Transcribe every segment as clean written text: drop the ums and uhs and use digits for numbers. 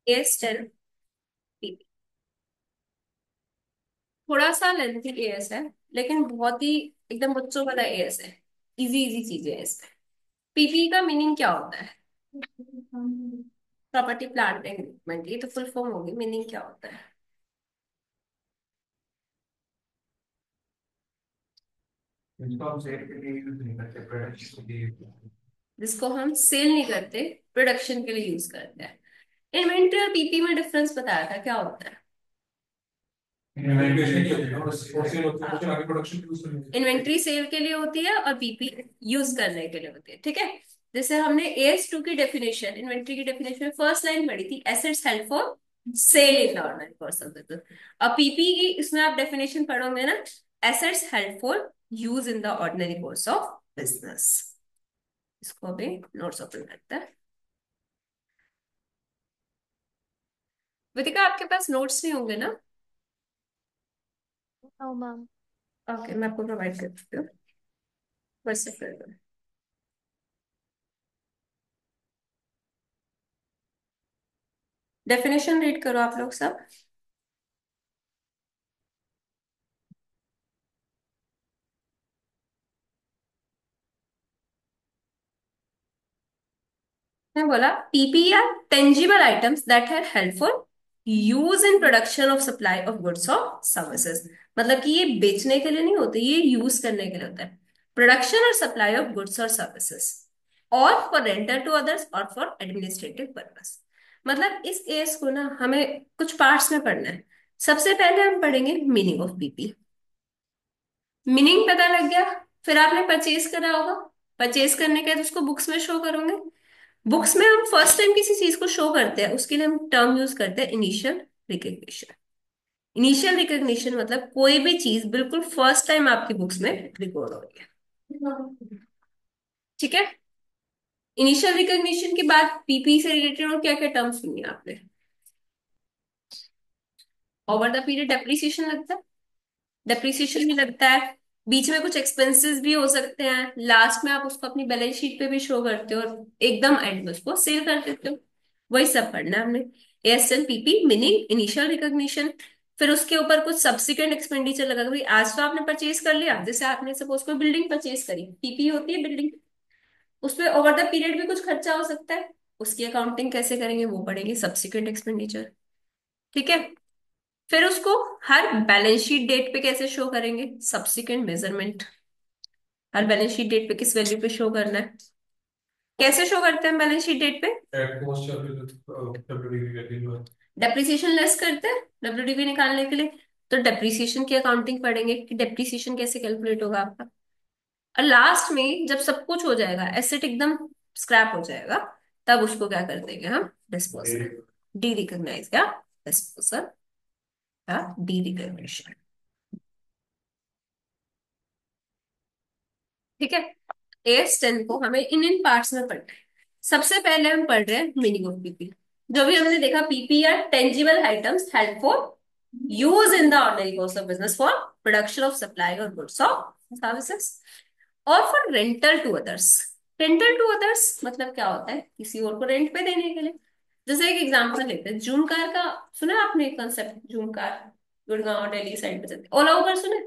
AS10 PP। थोड़ा सा lengthy as है, लेकिन बहुत ही एकदम बच्चों वाला एएस है। इजी इजी चीजें है इसमें। पीपी का मीनिंग क्या होता है? प्रॉपर्टी प्लांट एंड इक्विपमेंट, ये तो फुल फॉर्म होगी। मीनिंग क्या होता है? जिसको हम सेल के लिए यूज नहीं करते, प्रोडक्शन के लिए। जिसको हम सेल नहीं करते, प्रोडक्शन के लिए यूज करते हैं। इन्वेंट्री और पीपी में डिफरेंस बताया था, क्या होता है? इन्वेंटरी नहीं होती ना, बस और सेल होती है, लेकिन आगे प्रोडक्शन यूज करने के लिए। इन्वेंट्री सेल के लिए होती है और पीपी यूज करने के लिए होती है, ठीक है। जैसे हमने एएस2 की डेफिनेशन, इन्वेंट्री की डेफिनेशन फर्स्ट लाइन पढ़ी थी, assets held for sale in the ordinary course of business. और पीपी की इसमें आप डेफिनेशन पढ़ोगे ना, assets held for use in the ordinary course of business. इसको अभी नोट्स ओपन करते हैं। विदिका, आपके पास नोट्स नहीं होंगे ना? No ma'am. ओके, मैं आपको प्रोवाइड कर देती हूँ, व्हाट्सएप कर दो। डेफिनेशन रीड करो आप लोग सब। मैं बोला PP are tangible items that are helpful use in production of supply of goods और सर्विसेज। मतलब कि ये बेचने के लिए नहीं होते, ये यूज करने के लिए होता है। प्रोडक्शन और सप्लाई ऑफ गुड्स और सर्विसेज, और फॉर रेंटल टू अदर्स, और फॉर एडमिनिस्ट्रेटिव पर्पस। मतलब इस एस को ना हमें कुछ पार्ट्स में पढ़ना है। सबसे पहले हम पढ़ेंगे मीनिंग ऑफ पीपी। मीनिंग पता लग गया, फिर आपने परचेज करा होगा। परचेज करने के बाद उसको बुक्स में शो करोगे। बुक्स में हम फर्स्ट टाइम किसी चीज को शो करते हैं, उसके लिए हम टर्म यूज करते हैं इनिशियल रिकग्निशन। इनिशियल रिकग्निशन मतलब कोई भी चीज बिल्कुल फर्स्ट टाइम आपकी बुक्स में रिकॉर्ड हो रही है, ठीक है। इनिशियल रिकग्निशन के बाद पीपी से रिलेटेड और क्या क्या टर्म्स सुनिए आपने? ओवर द पीरियड डेप्रिसिएशन लगता है, डेप्रिसिएशन भी लगता है। बीच में कुछ एक्सपेंसेस भी हो सकते हैं, लास्ट में आप उसको अपनी बैलेंस शीट पे भी शो करते हो, और एकदम एंड में उसको सेल कर देते हो। वही सब पढ़ना है हमने। ASN PP, meaning, initial recognition. फिर उसके ऊपर कुछ सब्सिक्वेंट एक्सपेंडिचर लगा, भाई आज तो आपने परचेज कर लिया, जैसे आपने सपोज कोई बिल्डिंग परचेज करी, पीपी होती है बिल्डिंग, उसमें ओवर द पीरियड भी कुछ खर्चा हो सकता है, उसकी अकाउंटिंग कैसे करेंगे वो पढ़ेंगे, सब्सिक्वेंट एक्सपेंडिचर, ठीक है। फिर उसको हर बैलेंस शीट डेट पे कैसे शो करेंगे, सब्सिक्वेंट मेजरमेंट। हर बैलेंस शीट डेट पे किस वैल्यू पे शो करना है, कैसे शो करते हैं बैलेंस शीट डेट पे? एट कॉस्ट या फिर डब्ल्यूडीवी वैल्यू है। डेप्रिसिएशन लेस करते हैं डब्ल्यूडीवी निकालने के लिए, तो डेप्रिसिएशन की अकाउंटिंग पढ़ेंगे कि डेप्रिसिएशन कैसे कैलकुलेट होगा आपका। और लास्ट में जब सब कुछ हो जाएगा, एसेट एकदम स्क्रैप हो जाएगा, तब उसको क्या कर देंगे हम? डिस्पोजल, डी रिकॉग्नाइज या डिस्पोजल या डी रिकॉग्निशन, ठीक है। AS10 को हमें इन इन पार्ट्स में पढ़ना है। सबसे पहले हम पढ़ रहे हैं मीनिंग ऑफ पीपी। जो भी हमने देखा, PP are tangible items help for use in the ordinary course of business for production of supply और गुड्स ऑफ सर्विसेज, और for rental to others. Rental to others मतलब क्या होता है? किसी और को रेंट पे देने के लिए। जैसे एक एग्जांपल लेते हैं, जूम कार का सुना है आपने concept? Zoom car Gurgaon Delhi side पे चलती है। ओला उबर सुने?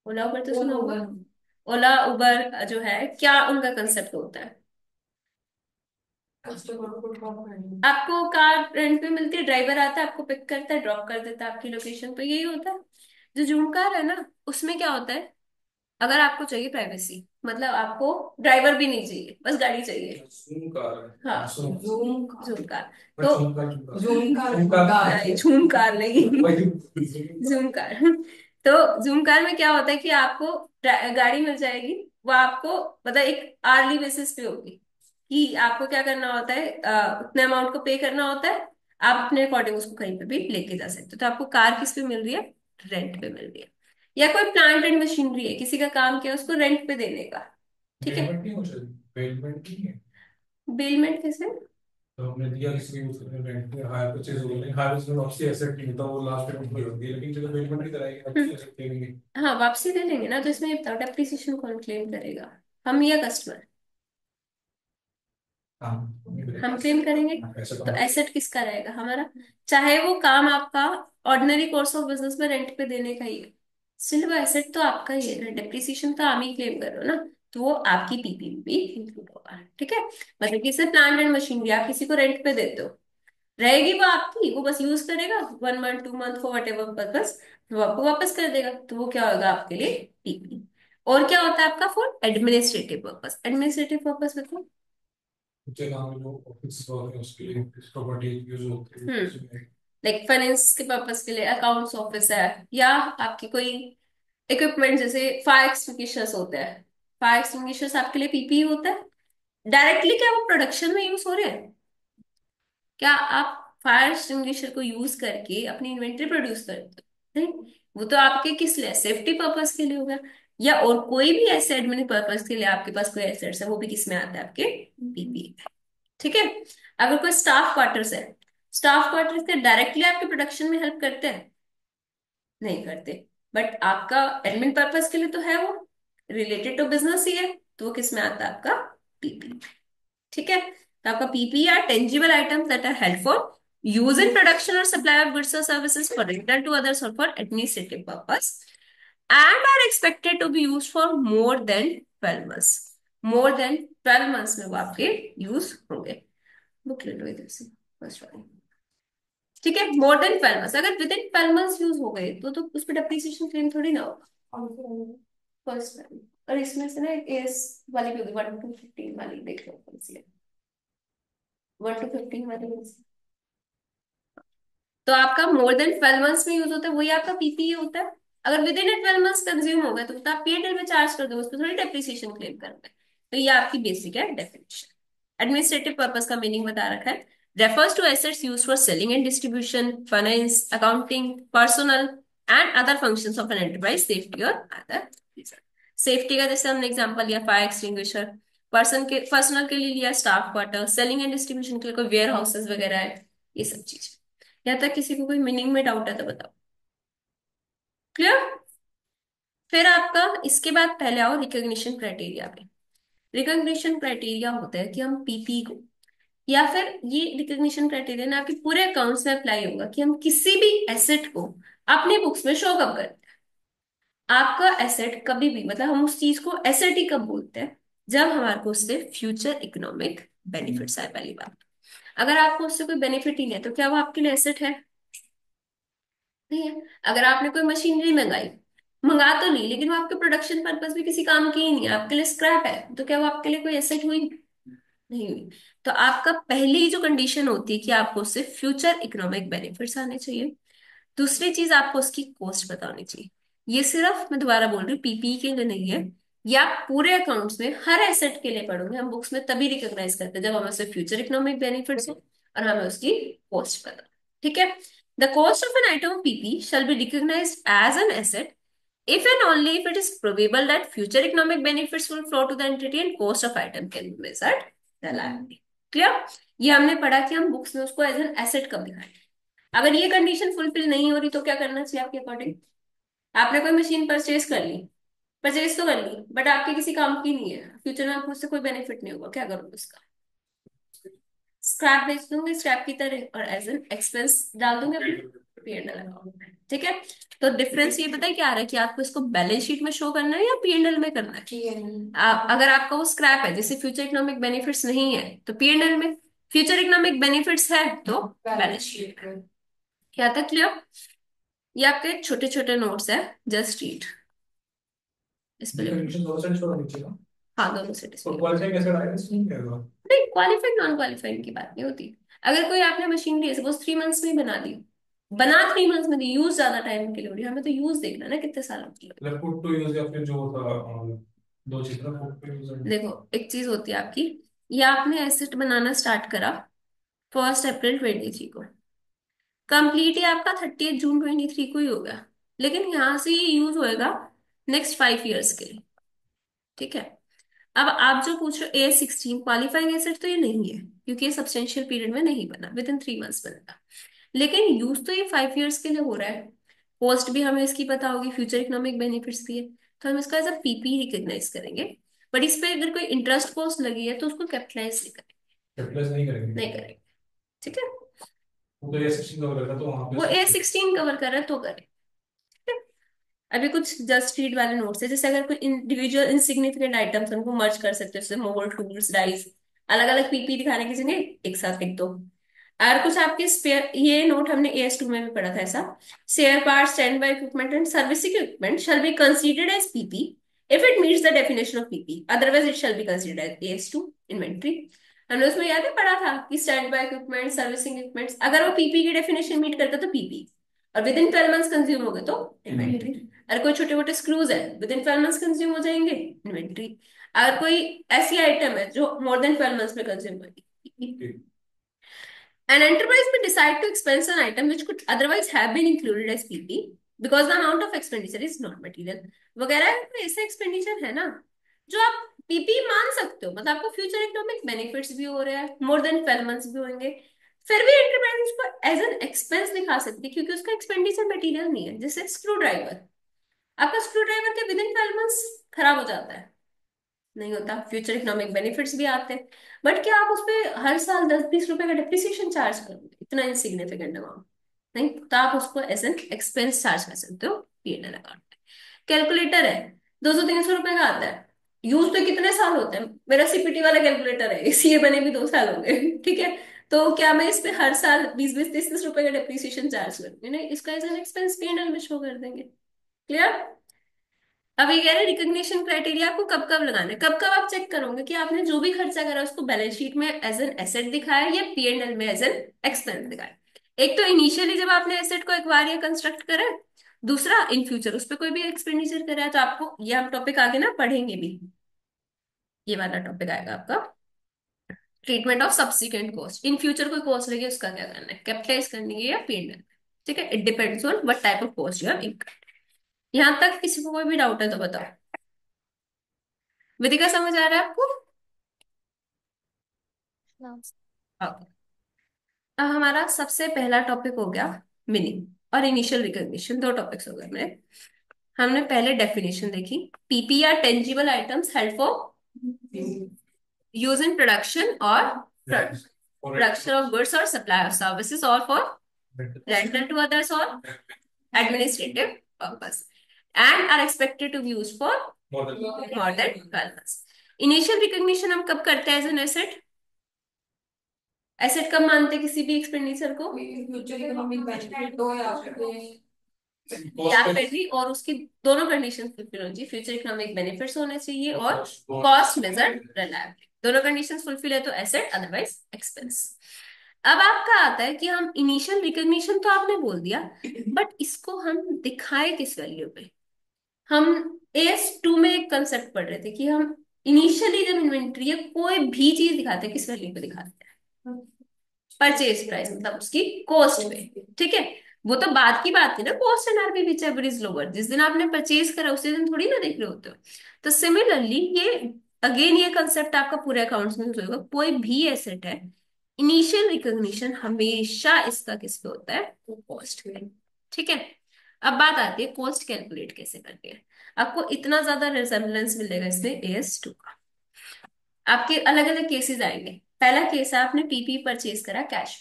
ओला उबर तो सुना होगा। ओला उबर जो है, क्या उनका कंसेप्ट होता है? कस्टमर को ड्रॉप करेंगे। आपको कार रेंट पे मिलती है, ड्राइवर आता है, आपको पिक करता है, ड्रॉप कर देता है आपकी लोकेशन पे, यही होता है। जो जूम कार है ना, उसमें क्या होता है, अगर आपको चाहिए प्राइवेसी, मतलब आपको ड्राइवर भी नहीं चाहिए, बस गाड़ी चाहिए। जूम कार है। हाँ, zoom zoom Zoomcar. But तो Zoomcar Zoomcar Zoomcar, Zoomcar नहीं, झूम कार नहीं, वही। Zoomcar. तो जूम कार में क्या होता है कि आपको गाड़ी मिल जाएगी, वो आपको मतलब एक आर्ली बेसिस पे होगी, कि आपको क्या करना होता है, उतने अमाउंट को पे करना होता है, आप अपने अकॉर्डिंग उसको कहीं पे भी लेके जा सकते हो। तो आपको कार किस पे मिल रही है? रेंट पे मिल रही है। या कोई प्लांट एंड मशीनरी है, किसी का काम किया, उसको रेंट पे देने का, ठीक है। पेमेंट नहीं हो सकती, पेमेंट नहीं है। बेलमेंट कैसे? तो हमने दिया किसी को, उसने रेंट पे हायर परचेज हो गया, लेकिन हायर परचेज में वापसी एसेट नहीं होता, वो लास्ट पेमेंट में होती है, लेकिन चलो पेमेंट नहीं कराएगी, वापसी एसेट देंगे। हाँ, वापसी दे देंगे ना, तो इसमें ये बताओ डेप्रिसिएशन कौन क्लेम करेगा, हम या कस्टमर? हाँ, हम क्लेम करेंगे। ऐसे तो तो एसेट किसका रहेगा? हमारा। चाहे वो काम आपका ऑर्डिनरी कोर्स ऑफ बिजनेस में रेंट पे देने का ही है, स्टिल वो एसेट तो आपका ही है ना, डिप्रिसिएशन तो आप ही क्लेम कर रहे हो ना, तो वो आपकी पीपी में भी इंक्लूड होगा। ठीक है। मतलब कि जैसे प्लांट एंड मशीनरी आप किसी को रेंट पे देते हो, रहेगी वो आपकी, वो बस यूज करेगा 1 month 2 month for what ever purpose, वो आपको वापस कर देगा, तो वो क्या होगा आपके लिए? पीपी। और क्या होता है आपका? For administrative purpose. Administrative purpose मतलब, मुझे काम जो ऑफिस वर्क है उसके लिए प्रॉपर्टी यूज होती है हम्म, उसमें। लाइक फाइनेंस के पर्पज के लिए अकाउंट्स ऑफिस है, या आपकी कोई इक्विपमेंट जैसे फायर एक्सटिंग्विशर्स होते हैं, फायर एक्सटिंग्विशर्स आपके लिए पीपी होता है। डायरेक्टली क्या वो प्रोडक्शन में यूज हो रहे हैं? क्या आप फायर एक्सटिंग्विशर को यूज करके अपनी इन्वेंट्री प्रोड्यूस करते हो? नहीं। वो तो आपके किस लिए? सेफ्टी पर्पस के लिए होगा, या और कोई भी ऐसे एडमिन पर्पस के लिए आपके पास कोई एसेट्स है, वो भी किस में आता है? आपके पीपी। ठीक है। अगर कोई स्टाफ क्वार्टर्स है, स्टाफ क्वार्टर्स के डायरेक्टली आपके प्रोडक्शन में हेल्प करते हैं? नहीं करते। बट आपका एडमिन पर्पस के लिए तो है, वो रिलेटेड टू बिजनेस ही है, तो वो किस में आता है? आपका पीपी। ठीक है। तो आपका PP are tangible items that are held for use in production और सप्लाई ऑफ गुड्स और services, for rental to others और for administrative purpose, and are expected to be use for more than 12 months. More than 12 months में वो आपके use होंगे। Book ले लो इधर से, फर्स्ट वाली। ठीक है। मोर देन 12 मंथ्स, अगर विद इन 12 मंथ्स यूज हो गए तो उस पर डेप्रिसिएशन क्लेम थोड़ी ना होगा। फर्स्ट वाली। और इसमें से ना इस वाली भी होगी, 1 to 15 वाली देख लो कौन सी है। 1 to 15 वाली कौन सी? तो आपका मोर देन 12 मंथ्स में यूज होता है, वही आपका पीपीई होता है। अगर विद इन 12 मंथ्स कंज्यूम हो गया तो आप पीएनएल में चार्ज कर दो, उस पर थोड़ी डेप्रिसिएशन क्लेम करना है। तो ये आपकी बेसिक है डेफिनेशन। एडमिनिस्ट्रेटिव पर्पस का मीनिंग बता रखा है, refers to assets used for selling and distribution, finance, accounting, personal and other functions of an enterprise, safety or other reason। Safety का जैसे हमने एग्जांपल लिया फायर एक्सटिंग्विशर, पर्सनल के लिए लिया staff quarter, selling and distribution के लिए कोई वेयर हाउसेस वगैरह है, ये सब चीज। यहाँ तक किसी को कोई मीनिंग में डाउट है तो बताओ। क्लियर? फिर आपका इसके बाद पहले आओ रिकॉग्निशन क्राइटेरिया पे। रिकॉग्निशन क्राइटेरिया होता है कि हम पीपी को, या फिर ये रिकॉग्निशन क्राइटेरिया ना आपके पूरे अकाउंट्स में अप्लाई होगा कि हम किसी भी एसेट को अपने बुक्स में शो कब करते हैं। आपका एसेट कभी भी, मतलब हम उस चीज को एसेट ही कब बोलते हैं? जब हमारे को उससे फ्यूचर इकोनॉमिक बेनिफिट्स आए, पहली बात। अगर आपको उससे कोई बेनिफिट ही नहीं है तो क्या वो आपके लिए एसेट है? नहीं है। अगर आपने कोई मशीनरी मंगाई, मंगा तो ली, लेकिन वो आपके प्रोडक्शन पर्पज भी किसी काम की ही नहीं है, आपके लिए स्क्रैप है, तो क्या वो आपके लिए कोई एसेट हुई? नहीं हुई। तो आपका पहली जो कंडीशन होती है कि आपको उससे फ्यूचर इकोनॉमिक बेनिफिट्स आने चाहिए। दूसरी चीज, आपको उसकी कॉस्ट पता होनी चाहिए। ये सिर्फ, मैं दोबारा बोल रही हूँ, पीपी के लिए नहीं है, या पूरे अकाउंट्स में हर एसेट के लिए पढ़ोगे हम बुक्स में, तभी रिकॉग्नाइज करते हैं जब हमें उससे फ्यूचर इकोनॉमिक बेनिफिट्स हो और हमें उसकी कॉस्ट पता हो। ठीक है। The cost of an item of PP shall be recognized as an asset if and only if it is probable that future economic benefits will flow to the entity and cost of item can be measured reliably। Clear? ये हमने पढ़ा कि हम books में उसको as an asset कब दिखाएं। अगर ये कंडीशन फुलफिल नहीं हो रही तो क्या करना चाहिए आपके अकॉर्डिंग? आपने कोई मशीन परचेज कर ली, परचेज तो कर ली, बट आपके किसी काम की नहीं है, फ्यूचर में आपको उससे कोई बेनिफिट नहीं होगा, क्या करोगे उसका? स्क्रैप बेच दूंगे स्क्रैप की तरह, और एज एन एक्सपेंस डाल दूंगे अपने पीएनएल अकाउंट में। ठीक है। तो डिफरेंस ये बताइए क्या आ रहा है कि आपको इसको बैलेंस शीट में शो करना है या पीएनएल में करना है? अगर आपका वो स्क्रैप है जिससे फ्यूचर इकोनॉमिक बेनिफिट्स नहीं है तो पीएनएल में, फ्यूचर इकोनॉमिक बेनिफिट्स है तो बैलेंस शीट में। क्या था? क्लियर? ये आपके छोटे छोटे नोट्स है, जस्ट रीड इस पे ये लिखो। कंडीशन दोनों साइड छोड़ नीचे ना। हाँ, दोनों से और डिस्प्ले। क्वालिफाई कैसे आएगा इसमें क्या होगा? नहीं, क्वालिफाइड नॉन क्वालिफाइड की बात नहीं होती। अगर कोई आपने मशीन ली, सपोज 3 मंथ्स में ही बना दी, बना 3 मंथ्स में दी, यूज ज्यादा टाइम के लिए हो रही है, हमें तो यूज देखना ना कितने सालों की हो मतलब पुट टू यूज या फिर जो था दो चीज ना पुट टू यूज रही है। देखो, एक चीज होती है आपकी, ये आपने एसेट बनाना स्टार्ट करा 1 अप्रैल 2023 को, कंप्लीट ही आपका 30 जून 2023 को ही होगा, लेकिन यहाँ से ये यूज होएगा नेक्स्ट 5 इयर्स के लिए। ठीक है। अब आप जो पूछ रहे हो A16 क्वालिफाइंग एसेट, तो ये नहीं है क्योंकि ये सब्सटेंशियल पीरियड में नहीं बना, विद इन 3 मंथ्स बनेगा। लेकिन यूज तो ये 5 इयर्स के लिए हो रहा है, कॉस्ट भी हमें इसकी पता होगी, फ्यूचर इकोनॉमिक बेनिफिट्स भी है, तो हम इसका एज अ पीपी रिकॉग्नाइज करेंगे। बट इस पे अगर कोई इंटरेस्ट कॉस्ट लगी है तो उसको कैपिटलाइज नहीं करेंगे। कैपिटलाइज नहीं करेंगे। नहीं करेंगे। ठीक है, वो तो A16 कवर कर रहा है, तो वहां पे वो A16 कवर कर रहा है तो करें। अभी कुछ जस्ट रीड वाले नोट्स है, जैसे अगर कोई इंडिविजुअल इनसिग्निफिकेंट आइटम्स उनको मर्ज कर सकते हो, जैसे मोबाइल टूल्स डाइस, अलग अलग पीपी दिखाने की जगह एक साथ लिख दो। और कुछ आपके स्पेयर, ये नोट हमने AS2 में भी पढ़ा था ऐसा, spare part, stand by equipment and servicing equipment shall be considered as PP if it meets the definition of PP, otherwise it shall be considered as AS2 inventory. हमने उसमें याद है पढ़ा था कि stand by equipment, servicing equipments, अगर वो PP की डेफिनेशन मीट करता तो पीपी, और विद इन 12 मंथ्स कंज्यूम हो गए तो इन्वेंट्री। अगर कोई छोटे मोटे स्क्रूज है विद इन 12 मंथ्स कंज्यूम हो जाएंगे, इन्वेंट्री। अगर कोई ऐसी आइटम है जो मोर देन 12 मंथ्स में कंज्यूम होगी। An enterprise may decide to expense an item which could otherwise have been included as PP because the amount of expenditure is not material। वगैरह कोई ऐसा एक्सपेंडिचर है ना जो आप पीपी मान सकते हो, मतलब आपको फ्यूचर इकोनॉमिक बेनिफिट्स भी हो रहा है, मोर देन 12 मंथ्स भी होंगे, फिर भी एंटरप्राइज उसको एज एन एक्सपेंस दिखा सकती है क्योंकि उसका एक्सपेंडिचर मटेरियल नहीं है। जैसे स्क्रू ड्राइवर, आपका स्क्रू ड्राइवर के विद इन 12 मंथ्स खराब हो जाता है, नहीं होता, फ्यूचर इकोनॉमिक बेनिफिट्स भी आते हैं, बट क्या आप उस पे हर साल 10-20 रुपए का डिप्रिसिएशन चार्ज करोगे? इतना इनसिग्निफिकेंट अमाउंट नहीं, तो आप उसको एज एन एक्सपेंस चार्ज कर सकते हो P&L अकाउंट में। कैलकुलेटर है, 200-300 रुपए का आता है, यूज तो कितने साल होते हैं, मेरा सीपीटी वाला कैलकुलेटर है, सीए बने भी 2 साल हो गए ठीक है, तो क्या मैं इस पे हर साल 20-20, 30-30 रुपए का डिप्रिसिएशन चार्ज करूंगी? नहीं, इसका एज एन एक्सपेंस P&L में शो कर देंगे। क्लियर? अब ये कह रहे हैं रिकग्निशन क्राइटेरिया आपको कब कब लगाना है, कब कब आप चेक करोगे कि आपने जो भी खर्चा करा उसको बैलेंस शीट में एज एन एसेट दिखाया या P&L में एज एन एक्सपेंस दिखाया। एक तो इनिशियली जब आपने एसेट को एक्वायर या कंस्ट्रक्ट करा है, दूसरा इन फ्यूचर उस पर कोई भी एक्सपेंडिचर करा है, तो आपको ये हम टॉपिक आगे ना पढ़ेंगे भी, ये वाला टॉपिक आएगा आपका, treatment of subsequent cost. In future कोई कॉस्ट लगे उसका क्या करना है, कैपिटलाइज करनी है या P&L। ठीक है, it depends on what type of cost you have incurred. यहाँ तक किसी को कोई भी डाउट है तो बताओ। विधिका समझ आ रहा है आपको? हाँ। ओके, अब हमारा सबसे पहला टॉपिक हो गया मीनिंग और इनिशियल रिकॉग्निशन, दो टॉपिक्स हो गए हमारे। हमने पहले डेफिनेशन देखी, PP are tangible items held for use in production और प्रोडक्शन ऑफ गुड्स और सप्लाई ऑफ सर्विसेज और फॉर रेंटल टू अदर्स और administrative purpose and are expected to be used for more than 12 months। Initial recognition हम कब करते हैं as an asset? Asset कब मानते हैं किसी भी एक्सपेंडिचर को? फ्यूचर इकोनॉमिक बेनिफिट हो या फिर भी, और उसकी दोनों कंडीशन फुलफिल होनी चाहिए, फ्यूचर इकोनॉमिक बेनिफिट्स होने चाहिए और कॉस्ट मेजर्ड रिलायबली, दोनों कंडीशंस फुलफिल है तो एसेट, अदरवाइज एक्सपेंस। अब आपका आता है कि हम इनिशियल रिकॉग्निशन तो आपने बोल दिया, बट इसको हम दिखाए किस वैल्यू पे? हम AS2 में एक कंसेप्ट पढ़ रहे थे कि हम इनिशियली जब इन्वेंट्री है कोई भी चीज दिखाते हैं किस वैल्यू पे दिखाते हैं? परचेज प्राइस, मतलब उसकी कॉस्ट पे। ठीक है, वो तो बाद की बात है ना, cost and RP which ever is lower, जिस दिन आपने परचेज करा उसी दिन थोड़ी ना देख रहे होते हो। तो सिमिलरली ये अगेन ये कंसेप्ट आपका पूरे अकाउंट्स में यूज होगा, कोई भी एसेट है इनिशियल रिकॉग्निशन हमेशा इसका किस पे होता है? कॉस्ट पे। ठीक है, अब बात आती है कॉस्ट कैलकुलेट कैसे करनी है। आपको इतना ज्यादा रिजेम्बलेंस मिलेगा इसमें AS2 का। आपके अलग अलग केसेस आएंगे। पहला केस है, आपने पीपी परचेज करा कैश,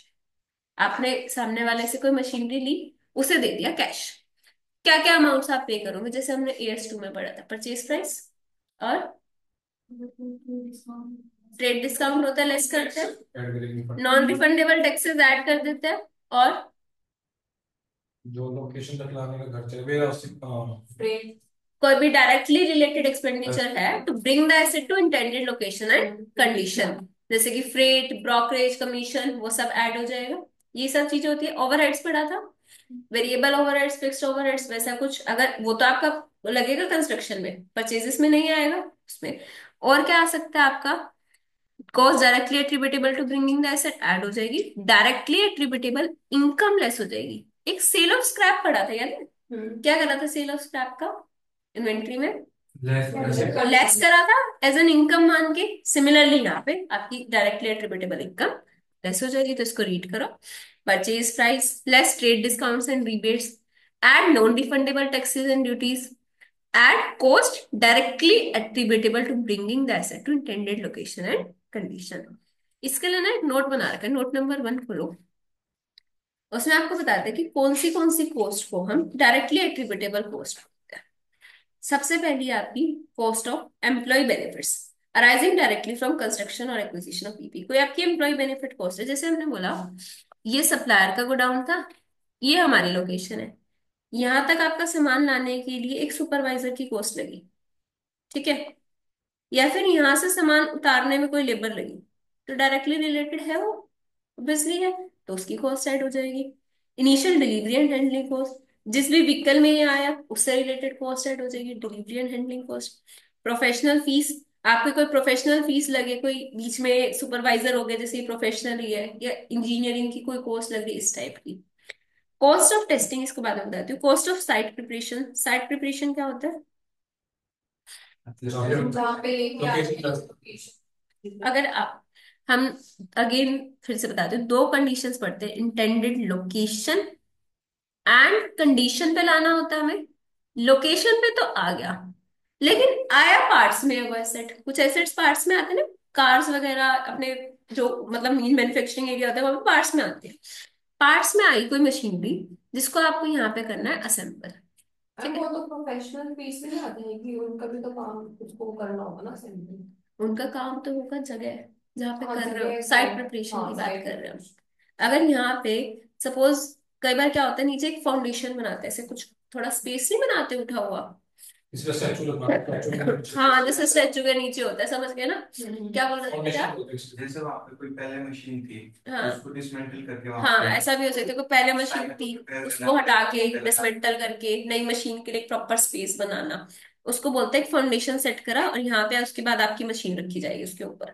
आपने सामने वाले से कोई मशीनरी ली, उसे दे दिया कैश। क्या क्या अमाउंट्स आप पे करोगे? जैसे हमने AS2 में पढ़ा था, परचेज प्राइस और ट्रेड डिस्काउंट होता है, लेस करते हैं, नॉन रिफंडेबल टैक्सेस ऐड कर देते हैं, और जो लोकेशन तक लाने का खर्चा है, वेयर हाउसिंग, कोई भी डायरेक्टली रिलेटेड एक्सपेंडिचर है to bring the asset to intended location and condition, जैसे कि फ्रेट, ब्रोकरेज, कमीशन, वो सब ऐड हो जाएगा। ये सब चीजें होती है। ओवरहेड्स पढ़ा था, वेरिएबल ओवरहेड्स, फिक्स्ड ओवरहेड्स, वैसा कुछ, अगर वो तो आपका लगेगा कंस्ट्रक्शन में, परचेजेस में नहीं आएगा उसमें। और क्या आ सकता है आपका? Cost directly attributable to bringing the asset add हो जाएगी, डायरेक्टली एट्रीब्यूटेबल इनकम लेस हो जाएगी। एक सेल ऑफ स्क्रैप पढ़ा था याद है? क्या करा था सेल ऑफ स्क्रैप का इन्वेंट्री में? लेस करा था एज एन इनकम मान के। सिमिलरली यहाँ पे आपकी डायरेक्टली एट्रीब्यूटेबल इनकम लेस हो जाएगी, तो इसको रीड करो, purchase price less trade discounts and rebates and non refundable taxes and duties at cost directly attributable to bringing the asset to intended location and condition। इसके लिए ना एक note बना रखा है, नोट नंबर 1 खोलो। उसमें आपको बताते हैं कि कौन सी कॉस्ट को हम डायरेक्टली एट्रीब्यूटेबल कॉस्ट बोलते हैं। सबसे पहली आपकी cost of employ benefits arising directly from construction और एक्विजिशन ऑफ पीपी। कोई आपकी एम्प्लॉय बेनिफिट कॉस्ट है, जैसे हमने बोला ये सप्लायर का गोडाउन था, ये हमारी लोकेशन है, यहां तक आपका सामान लाने के लिए एक सुपरवाइजर की कॉस्ट लगी, ठीक है, या फिर यहां से सामान उतारने में कोई लेबर लगी, तो डायरेक्टली रिलेटेड है वो, ऑब्वियसली है, तो उसकी कॉस्ट ऐड हो जाएगी। Initial delivery and handling cost, जिस भी व्हीकल में ये आया उससे रिलेटेड कॉस्ट ऐड हो जाएगी, delivery and handling cost. Professional fees, आपके कोई प्रोफेशनल फीस लगे, कोई बीच में सुपरवाइजर हो गया जैसे प्रोफेशनल ही है, या इंजीनियरिंग की कोई कॉस्ट लग रही है इस टाइप की। कॉस्ट ऑफ टेस्टिंग, इसको बाद में बताती हूँ। Cost of site preparation, site preparation क्या होता है? जहाँ पे लेके आए लोकेशन हैं, का location। अगर आप, हम अगेन फिर से बताते हैं, दो कंडीशंस पढ़ते हैं, इंटेंडेड लोकेशन एंड कंडीशन पे लाना होता है हमें। लोकेशन पे तो आ गया, लेकिन आया पार्ट्स में, वो एसेट, कुछ एसेट्स पार्ट्स में आते हैं ना, कार्स वगैरह अपने, जो मतलब मैन्युफैक्चरिंग एरिया होता है वहां पे पार्ट्स में आते हैं। पार्ट्स में आई कोई मशीनरी जिसको आपको यहाँ पे करना है असेंबल, ठीक अब वो है। तो प्रोफेशनल फीस में आते हैं कि उनका भी तो काम उसको करना होगा ना सेंटर। उनका काम तो होगा जगह जहाँ पे हाँ कर रहे हो, जगह तो। साइट प्रिपरेशन हाँ की बात साइड कर रहे हो। लोकेशन। अगर यहाँ पे सपोज, कई बार क्या होता है नीचे एक फाउंडेशन बनाते हैं, ऐसे कुछ थोड़ा स्पेस नहीं बनाते उठा हुआ, इसका स्टैचू लगवाना, स्टैचू के नीचे हाँ जैसे स्टैचू के नीचे होता है, समझ गए ना? क्या बोल रहे थे फाउंडेशन आप? होता है इसका। जैसे वहां पे कोई पहले मशीन थी तो हाँ उसको डिसमेंटल करके वहां हाँ, पे ऐसा भी हो सकता है, कोई पहले मशीन थी उसको हटा के डिसमेंटल करके नई मशीन के लिए प्रॉपर स्पेस बनाना, उसको बोलते हैं फाउंडेशन सेट करा, और यहाँ पे उसके बाद आपकी मशीन रखी जाएगी उसके ऊपर।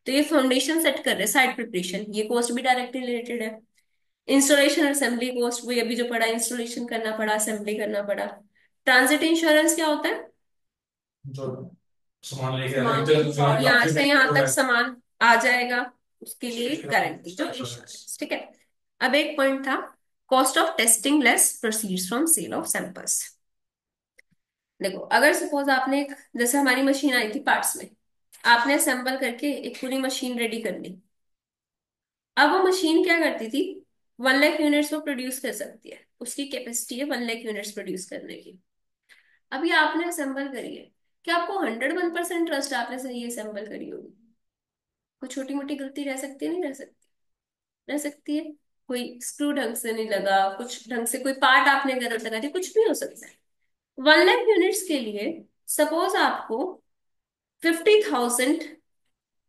तो ये फाउंडेशन सेट कर रहे हैं, साइट प्रिपरेशन, ये कॉस्ट भी डायरेक्टली रिलेटेड है। इंस्टॉलेशन असेंबली कॉस्ट, वही अभी जो पड़ा, इंस्टॉलेशन करना पड़ा, असेंबली करना पड़ा। ट्रांजिट इंश्योरेंस क्या होता है? जो सामान लेके आते हैं, सामान इधर सामान यहाँ काफी से महंगा यहाँ हो तक रहा है, सामान आ जाएगा, उसके लिए उसके बाद गारंटी, जो insurance। इंश्योरेंस, ठीक है। अब एक पॉइंट था, cost of testing less proceeds from sale of samples. देखो अगर सपोज आपने जैसे हमारी मशीन आई थी पार्ट्स में, आपने असेंबल करके एक पूरी मशीन रेडी कर ली। अब वो मशीन क्या करती थी, 1 लाख यूनिट्स वो प्रोड्यूस कर सकती है, उसकी कैपेसिटी है 1 लाख यूनिट्स प्रोड्यूस करने की। अभी आपने असेंबल करी है, क्या आपको 101% ट्रस्ट आपने सही असेंबल करी होगी? कोई छोटी मोटी गलती रह सकती है, नहीं रह सकती? रह सकती है। कोई स्क्रू ढंग से नहीं लगा, कुछ ढंग से कोई पार्ट आपने गलत लगा दिया, कुछ भी हो सकता है। 1 लाख यूनिट्स के लिए सपोज आपको 50,000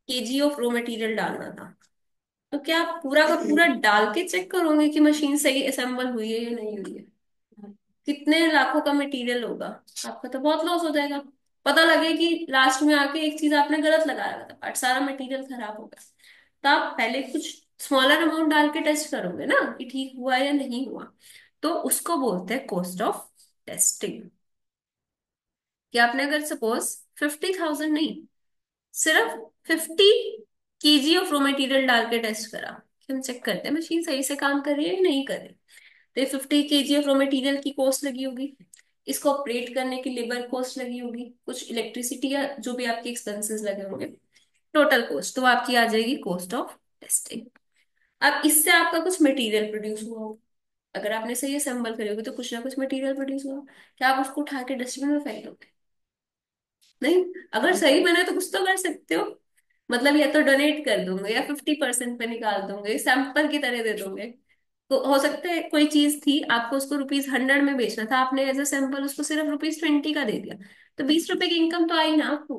kg ऑफ रॉ मटेरियल डालना था, तो क्या आप पूरा का पूरा डाल के चेक करोगे कि मशीन सही असेंबल हुई है या नहीं हुई है? कितने लाखों का मटेरियल होगा, आपका तो बहुत लॉस हो जाएगा। पता लगे कि लास्ट में आके एक चीज आपने गलत लगा रखा था, पार्ट सारा मटेरियल खराब हो गया, तो आप पहले कुछ स्मॉलर अमाउंट डाल के टेस्ट करोगे ना कि ठीक हुआ या नहीं हुआ। तो उसको बोलते हैं कॉस्ट ऑफ टेस्टिंग। कि आपने अगर सपोज 50,000 नहीं, सिर्फ 50 kg ऑफ रॉ मटेरियल डाल के टेस्ट करा, कि हम चेक करते हैं मशीन सही से काम कर रही है या नहीं कर रही, तो ये 50 kg ऑफ रॉ मटेरियल की कॉस्ट लगी होगी, इसको ऑपरेट करने की लेबर कॉस्ट लगी होगी, कुछ इलेक्ट्रिसिटी या जो भी आपके एक्सपेंसेस लगे होंगे, टोटल कॉस्ट तो आपकी आ जाएगी कॉस्ट ऑफ टेस्टिंग। अब इससे आपका कुछ मटेरियल प्रोड्यूस हुआ होगा, अगर आपने सही असेंबल करी होगी तो कुछ ना कुछ मटेरियल प्रोड्यूस हुआ, क्या आप उसको उठा के डस्टबिन में फेंक दोगे? नहीं। अगर सही बना तो कुछ तो कर सकते हो, मतलब या तो डोनेट कर दूंगे या 50% पे निकाल दूंगे, सैंपल की तरह दे दोगे। तो हो सकता है कोई चीज थी आपको उसको ₹100 में बेचना था, आपने एज अ सैंपल उसको सिर्फ ₹20 का दे दिया, तो 20 रुपए की इनकम तो आई ना आपको,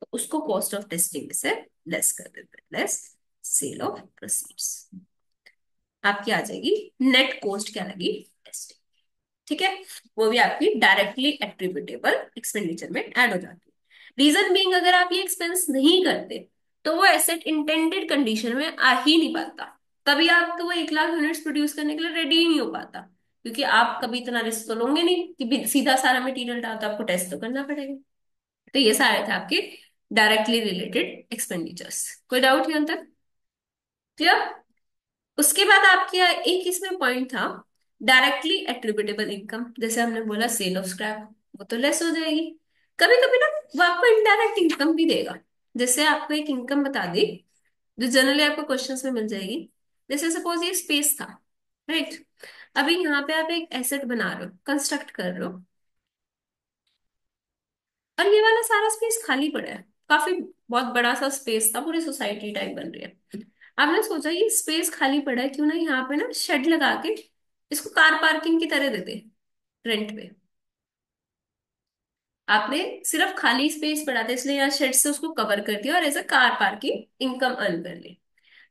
तो उसको कॉस्ट ऑफ टेस्टिंग से लेस कर देते हैं, लेस सेल ऑफ प्रोसीड्स। आपकी आ जाएगी नेट कॉस्ट, क्या लगी, टेस्टिंग, ठीक है। वो भी आपकी डायरेक्टली एट्रीब्यूटेबल एक्सपेंडिचर में ऐड हो जाती है। रीजन बीइंग, अगर आप ये एक्सपेंस नहीं करते तो वो एसेट इंटेंडेड कंडीशन में आ ही नहीं पाता, तभी आपको वो 1 लाख यूनिट्स प्रोड्यूस करने के लिए रेडी ही नहीं हो पाता, क्योंकि आप कभी इतना रिस्क तो लोगे नहीं कि सीधा सारा मटेरियल डालता, आपको टेस्ट तो करना पड़ेगा। तो ये सारे थे आपके डायरेक्टली रिलेटेड एक्सपेंडिचर्स। कोई डाउट यहाँ तक क्लियर? उसके बाद आपके एक इसमें पॉइंट था, डायरेक्टली एट्रीब्यूटेबल इनकम, जैसे हमने बोला सेल ऑफ स्क्रैप, वो तो लेस हो जाएगी। कभी कभी ना वो आपको इनडायरेक्ट इनकम भी देगा, जैसे आपको एक इनकम बता दी, जो जनरली आपको क्वेश्चंस में मिल जाएगी। जैसे सपोज ये स्पेस था, राइट। अभी यहाँ पे आप एक एसेट बना रहे हो, कंस्ट्रक्ट कर रहे हो, और ये वाला सारा स्पेस खाली पड़ा है। काफी बहुत बड़ा सा स्पेस था, पूरी सोसाइटी टाइप बन रही है। आपने सोचा ये स्पेस खाली पड़ा है, क्यों ना यहाँ पे ना शेड लगा के इसको कार पार्किंग की तरह दे दे, रेंट पे। आपने सिर्फ खाली स्पेस पड़ा था इसलिए यहाँ शेड से उसको कवर कर दिया और as a car parking income earn कर ली।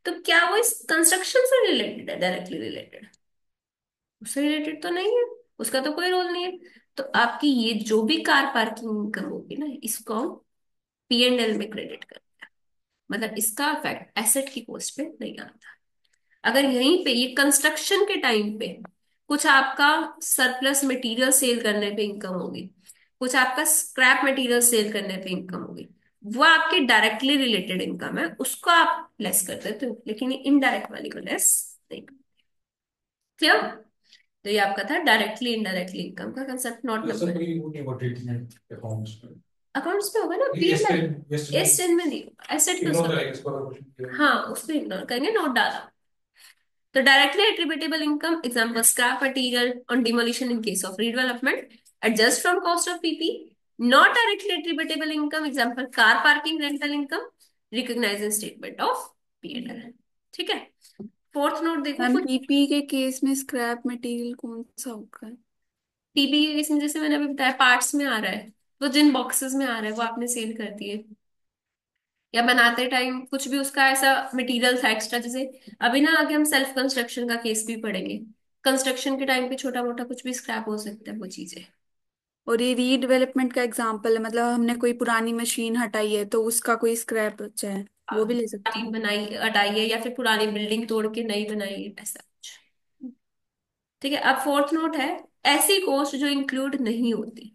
तो क्या वो इस कंस्ट्रक्शन से रिलेटेड है, डायरेक्टली रिलेटेड? उससे रिलेटेड तो नहीं है, उसका तो कोई रोल नहीं है। तो आपकी ये जो भी कार पार्किंग इनकम होगी ना, इसको हम P&L में क्रेडिट कर, मतलब इसका इफेक्ट एसेट की कॉस्ट पे नहीं आता। अगर यहीं पे ये कंस्ट्रक्शन के टाइम पे कुछ आपका सरप्लस मटेरियल सेल करने पे इनकम होगी, कुछ आपका स्क्रैप मटेरियल सेल करने पे इनकम होगी, वो आपके डायरेक्टली रिलेटेड इनकम है, उसको आप लेस कर देते हो, लेकिन ये इनडायरेक्ट वाली को लेस नहीं। क्लियर? तो ये आपका था डायरेक्टली इनडायरेक्टली इनकम का कंसेप्ट, नॉट तो सर नंबर। कोई वो नहीं हुआ ट्रीटमेंट अकाउंट्स में। अकाउंट्स पे होगा ना, ये P&L। यस्टरडे इस दिन में नहीं होगा, एसेट पे इग्नोर उसका। करेंगे इसको, अगर क्वेश्चन किया हाँ, उसको इग्नोर करेंगे, नोट डाला। तो directly attributable income, example scrap material on demolition in case of redevelopment, adjust from cost of PP. Not directly attributable income, example car parking rental income, recognize in statement of P&L। ठीक है। Fourth note देखो ma'am कुछ। PP के case में scrap material कौन सा होगा? PP के केस में जैसे मैंने अभी बताया, पार्ट्स में आ रहा है, वो जिन बॉक्सेस में आ रहा है वो आपने सेल कर दिए, या बनाते टाइम कुछ भी उसका ऐसा मटेरियल था एक्स्ट्रा। जैसे अभी ना आगे हम सेल्फ कंस्ट्रक्शन का केस भी पढ़ेंगे, कंस्ट्रक्शन के टाइम पे छोटा मोटा कुछ भी स्क्रैप हो सकता है, वो चीजें। और ये रीडेवलपमेंट का एग्जांपल है, मतलब हमने कोई पुरानी मशीन हटाई है तो उसका कोई स्क्रैप बचा है, वो भी ले सकते पुरानी हैं। बनाई हटाई है या फिर पुरानी बिल्डिंग तोड़ के नई बनाई है, ऐसा कुछ। ठीक है। अब फोर्थ नोट है, ऐसी कॉस्ट जो इंक्लूड नहीं होती।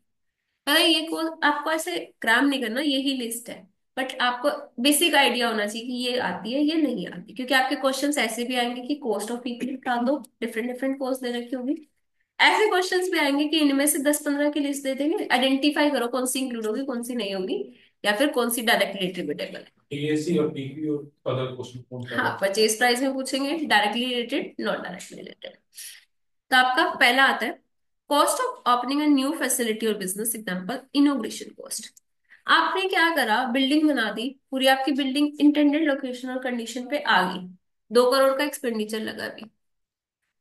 अगर ये कॉस्ट आपको ऐसे ग्राम नहीं करना, यही लिस्ट है, बट आपको बेसिक आइडिया होना चाहिए कि ये आती है ये नहीं आती, क्योंकि आपके क्वेश्चंस ऐसे भी आएंगे कि कॉस्ट ऑफ पीपल निकाल दो, डिफरेंट डिफरेंट कॉस्ट दे रखी होगी। ऐसे क्वेश्चंस भी आएंगे कि इनमें से 10-15 की लिस्ट दे देंगे, आइडेंटिफाई करो कौन सी इंक्लूड होगी कौन सी नहीं होगी, या फिर कौन सी डायरेक्टली एट्रीब्यूटेबल है। टीएसी और पीपी और अदर क्वेश्चन कौन सा हाँ, है? परचेज प्राइस में पूछेंगे, directly related not directly related. तो आपका पहला आता है cost of opening a new facility और बिजनेस, एग्जांपल इनोग्रेशन कॉस्ट। आपने क्या करा, बिल्डिंग बना दी पूरी, आपकी बिल्डिंग इंटेंडेड लोकेशन और कंडीशन पे आ गई, 2 करोड़ का एक्सपेंडिचर लगा भी।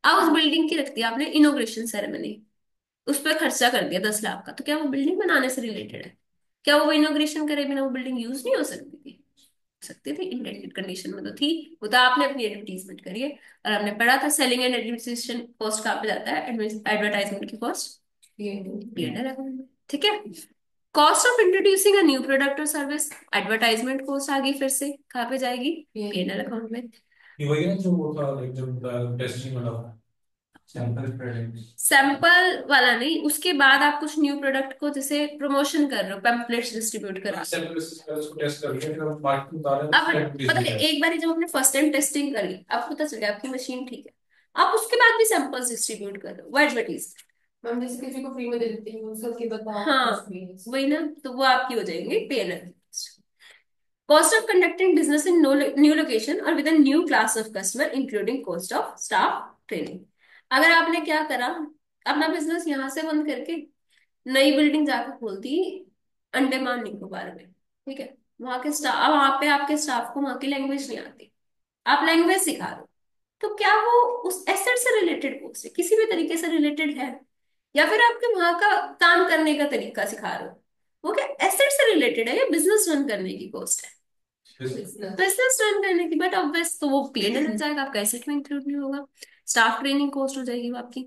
अब उस बिल्डिंग की रख दी आपने इनोग्रेशन सेरेमनी, उस पर खर्चा कर दिया 10 लाख का, तो क्या वो बिल्डिंग बनाने से रिलेटेड है? क्या वो इनोग्रेशन करे बिना वो बिल्डिंग यूज नहीं हो सकती थी? सकती थी, इंटेंडेड कंडीशन में तो थी। वो तो आपने अपनी एडवर्टीजमेंट करी है, और हमने पढ़ा था सेलिंग एंड एडमिनिस्ट्रेशन कॉस्ट कहाँ पे जाता है, एडवर्टाइजमेंट की कॉस्ट ये P&L अकाउंट में। ठीक है। Cost of introducing a new product और सर्विस, एडवर्टाइजमेंट कॉस्ट आ गई, फिर से कहाँ पे जाएगी, ये P&L अकाउंट में। ये वही है जो वो था like, जब टेस्टिंग वाला सैंपल प्रोडक्ट। सैंपल वाला नहीं, उसके बाद आप कुछ न्यू प्रोडक्ट को जैसे प्रमोशन कर रहे हो, पैम्पलेट्स डिस्ट्रीब्यूट कर रहे हो। सैंपल उसको टेस्ट कर लिया, फिर हम मार्केट में उतार रहे हैं, अब उसकी पता एडवर्टाइजमेंट है, है। एक बार जब आपने फर्स्ट टाइम टेस्टिंग कर ली, आपको पता चल गया आपकी मशीन ठीक है, आप उसके बाद भी सैंपल्स डिस्ट्रीब्यूट कर रहे हो, वो एडवर्टीज। मैम जैसे किसी को फ्री में दे देते हैं यूज करके बताओ हाँ, कुछ भी। वही ना, तो वो आपकी हो जाएंगी P&L। Cost of conducting business in new location और with a new class of customer including cost of staff training. अगर आपने क्या करा, अपना बिजनेस यहाँ से बंद करके नई बिल्डिंग जाकर खोल दी अंडमान निकोबार में, ठीक है। वहां के स्टाफ, वहां पे आपके स्टाफ को वहां की लैंग्वेज नहीं आती, आप लैंग्वेज सिखा दो, तो क्या वो उस एसेट से रिलेटेड कॉस्ट है, किसी भी तरीके से रिलेटेड है? या फिर आपके वहां का काम करने का तरीका सिखा रहे हो, वो क्या एसेट से रिलेटेड है या बिजनेस रन करने की कॉस्ट है? बिजनेस बिजनेस रन करने की, बट ऑब्वियस तो वो P&L हो जाएगा, आपका एसेट में इंक्लूड नहीं होगा। स्टाफ ट्रेनिंग कॉस्ट हो जाएगी वो आपकी।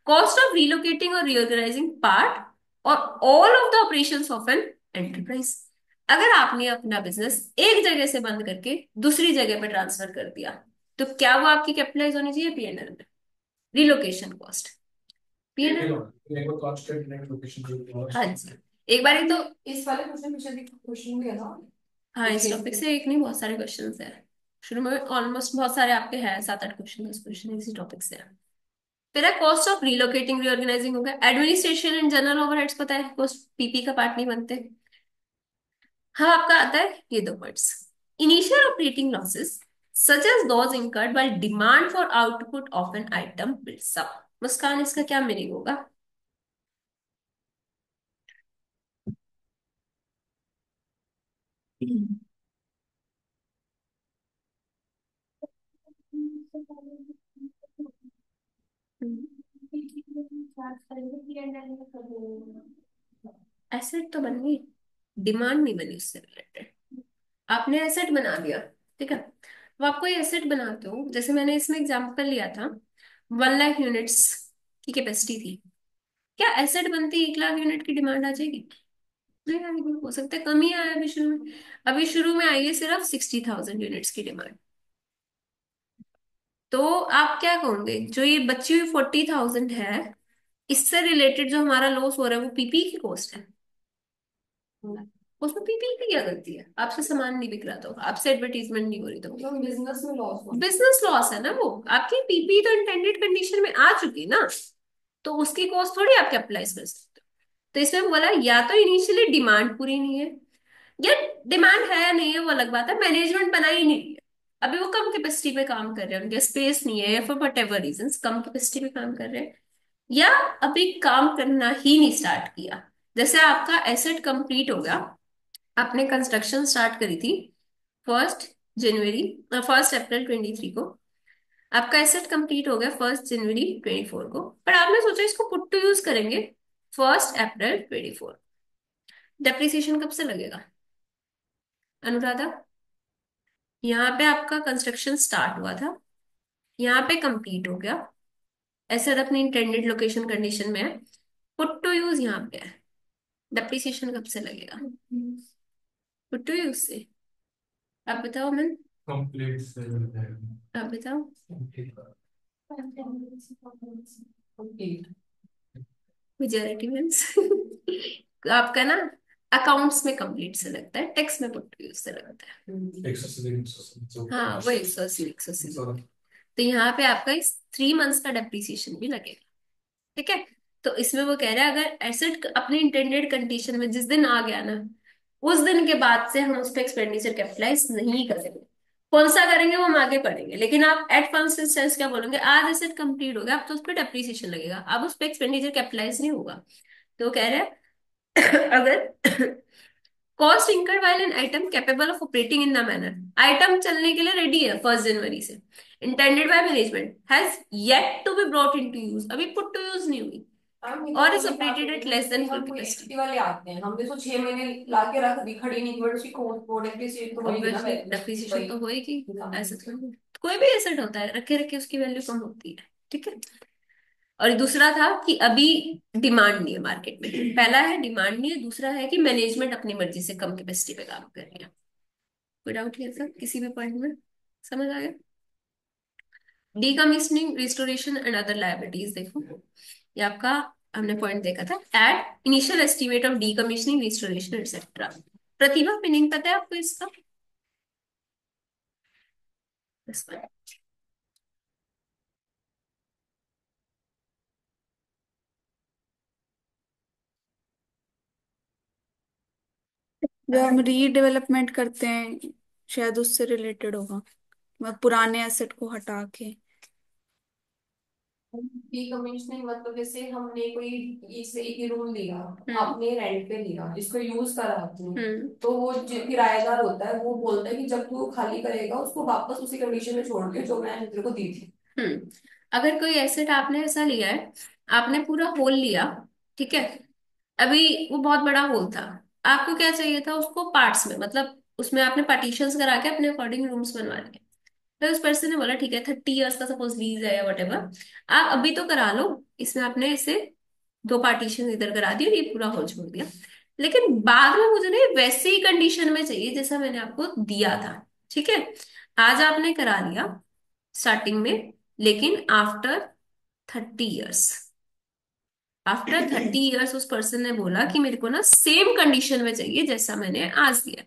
कॉस्ट ऑफ रिलोकेटिंग और रिओर्गेनाइजिंग पार्ट और all of the operations of an enterprise. अगर आपने अपना बिजनेस एक जगह से बंद करके दूसरी जगह पे ट्रांसफर कर दिया, तो क्या वो आपकी कैपिटलाइज होनी चाहिए P&L में? रिलोकेशन कॉस्ट एक P&L। एक बार कांस्टेंट नेट लोकेशन जो हाँ जी, एक बार ही तो। इस वाले क्वेश्चन में शायद क्वेश्चन भी है ना। हाँ, इस टॉपिक से एक नहीं, बहुत सारे क्वेश्चन है। शुरू में ऑलमोस्ट बहुत सारे आपके हैं, 7-8 क्वेश्चन, 10 क्वेश्चन इसी टॉपिक से है। फिर है कॉस्ट ऑफ रिलोकेटिंग रिओर्गेनाइजिंग हो गया, एडमिनिस्ट्रेशन एंड जनरल ओवरहेड्स पता है, कॉस्ट पीपी का पार्ट नहीं बनते। हाँ, आपका आता है ये 2 words, initial operating losses such as those incurred while demand for output of an item builds up. मुस्कान, इसका क्या मीनिंग होगा? एसेट तो बन गई, डिमांड नहीं बनी उससे रिलेटेड। आपने एसेट बना दिया, ठीक है। अब आप कोई एसेट बनाते हो, जैसे मैंने इसमें एग्जांपल लिया था, 1 लाख यूनिट्स की कैपेसिटी थी। क्या एसेट बनती 1 लाख यूनिट की डिमांड आ जाएगी? नहीं आएगी, हो सकता है कम ही आया अभी शुरू में। अभी शुरू में आई है सिर्फ 60,000 यूनिट्स की डिमांड। तो आप क्या कहोगे, जो ये बची हुई 40,000 है, इससे रिलेटेड जो हमारा लॉस हो रहा है वो पीपी की कॉस्ट है। उसमें पीपी की क्या गलती है? आपसे सामान नहीं बिक रहा तो, आपसे एडवर्टीजमेंट नहीं हो रही तो बिजनेस में लॉस हो। बिजनेस लॉस है ना वो। आपकी पीपी तो इंटेंडेड कंडीशन में आ चुकी ना, तो उसकी कॉस्ट थोड़ी आप कैपिटलाइज कर सकते हो। तो इसमें बोला या तो इनिशियली डिमांड पूरी नहीं है, या डिमांड है या नहीं है वो अलग बात है, मैनेजमेंट बना ही नहीं है। अभी वो कम कैपेसिटी पे काम कर रहे हैं, उनके स्पेस नहीं है, या फिर वट एवर रीजन कम कैपेसिटी पे काम कर रहे हैं, या अभी काम करना ही नहीं स्टार्ट किया। जैसे आपका एसेट कंप्लीट हो गया, आपने कंस्ट्रक्शन स्टार्ट करी थी 1 जनवरी 1 अप्रैल 23 को, आपका एसेट कंप्लीट हो गया 1 जनवरी 24 को, पर आपने सोचा इसको पुट टू यूज करेंगे 1 अप्रैल 24। डेप्रिसिएशन कब से लगेगा अनुराधा? यहाँ पे आपका कंस्ट्रक्शन स्टार्ट हुआ था, यहाँ पे कंप्लीट हो गया, एसेट अपनी इंटेंडेड लोकेशन कंडीशन में है, पुट टू यूज यहाँ पे है, डेप्रिसिएशन कब से लगेगा? पुट टू यूज से। आप बताओ मन, कंप्लीट से आप बताओ। कंप्लीट। मेजॉरिटी मीन्स आपका ना अकाउंट्स में कंप्लीट से लगता है, टैक्स में पुट टू यूज से लगता है। 180 हाँ वो 180 तो यहाँ पे आपका इस 3 मंथ्स का डेप्रिसिएशन भी लगेगा, ठीक है। तो इसमें वो कह रहा है अगर एसेट अपने इंटेंडेड कंडीशन में जिस दिन आ गया ना, उस दिन के बाद से हम उस पर एक्सपेंडिचर कैपिटलाइज नहीं करेंगे। कौन सा करेंगे वो हम आगे पढ़ेंगे, लेकिन आप एट फर्स्ट इंस्टेंस क्या बोलोगे, आज एसेट कंप्लीट हो गया, अब तो उस पर डेप्रिसिएशन लगेगा, अब उस पर एक्सपेंडिचर कैपिटलाइज नहीं होगा। तो वो कह रहे हैं अगर cost incurred while an item capable of operating in the manner, item चलने के लिए रेडी है 1 जनवरी से, intended by management has yet to be brought into use, अभी पुट टू यूज नहीं हुई, और is operated at less than full capacity. वाले आते हैं, हमने तो 6 महीने लाके रख दी, खड़ी नहीं की, बट उसकी प्रोडक्ट की सेल तो होगी ना। डेप्रिसिएशन तो होएगी, ऐसे थोड़ी कोई भी एसेट होता है, रखे रखे उसकी वैल्यू कम होती है, ठीक है। और दूसरा था कि अभी डिमांड नहीं है मार्केट में, पहला है डिमांड नहीं है, दूसरा है कि मैनेजमेंट अपनी मर्जी से कम कैपेसिटी पे काम कर रही है। कोई डाउट नहीं है सर किसी भी पॉइंट में? समझ आ गया? Decommissioning, restoration and other liabilities देखो, ये आपका हमने पॉइंट देखा था, at initial estimate of decommissioning, restoration etcetera. Pratibha meaning पता है आपको इसका? इसका जो हम रीडेवलपमेंट करते हैं शायद उससे रिलेटेड होगा, मतलब पुराने एसेट को हटा के। डीकमीशनिंग मतलब जैसे हमने कोई इसे एक रूम लिया, हम्म आपने रेंट पे लिया, जिसको यूज करा आपने, हम्म तो वो जो किराएदार होता है वो बोलता है कि जब तू खाली करेगा उसको वापस उसी कंडीशन में छोड़ के जो मैंने तेरे को दी थी। हम्म अगर कोई एसेट आपने ऐसा लिया है, आपने पूरा होल लिया, ठीक है, अभी वो बहुत बड़ा होल था, आपको क्या चाहिए था उसको पार्ट्स में, मतलब उसमें आपने पार्टीशंस करा के अपने अकॉर्डिंग रूम्स बनवा लिए। फिर उस पर्सन ने बोला ठीक है 30 इयर्स का सपोज लीज है या वट एवर, आप अभी तो करा लो, इसमें आपने इसे 2 पार्टीशन इधर करा दिया, ये पूरा हॉल छोड़ दिया, लेकिन बाद में मुझे ना वैसे ही कंडीशन में चाहिए जैसा मैंने आपको दिया था, ठीक है। आज आपने करा लिया स्टार्टिंग में, लेकिन आफ्टर 30 इयर्स उस पर्सन ने बोला कि मेरे को ना सेम कंडीशन में चाहिए जैसा मैंने आज दिया।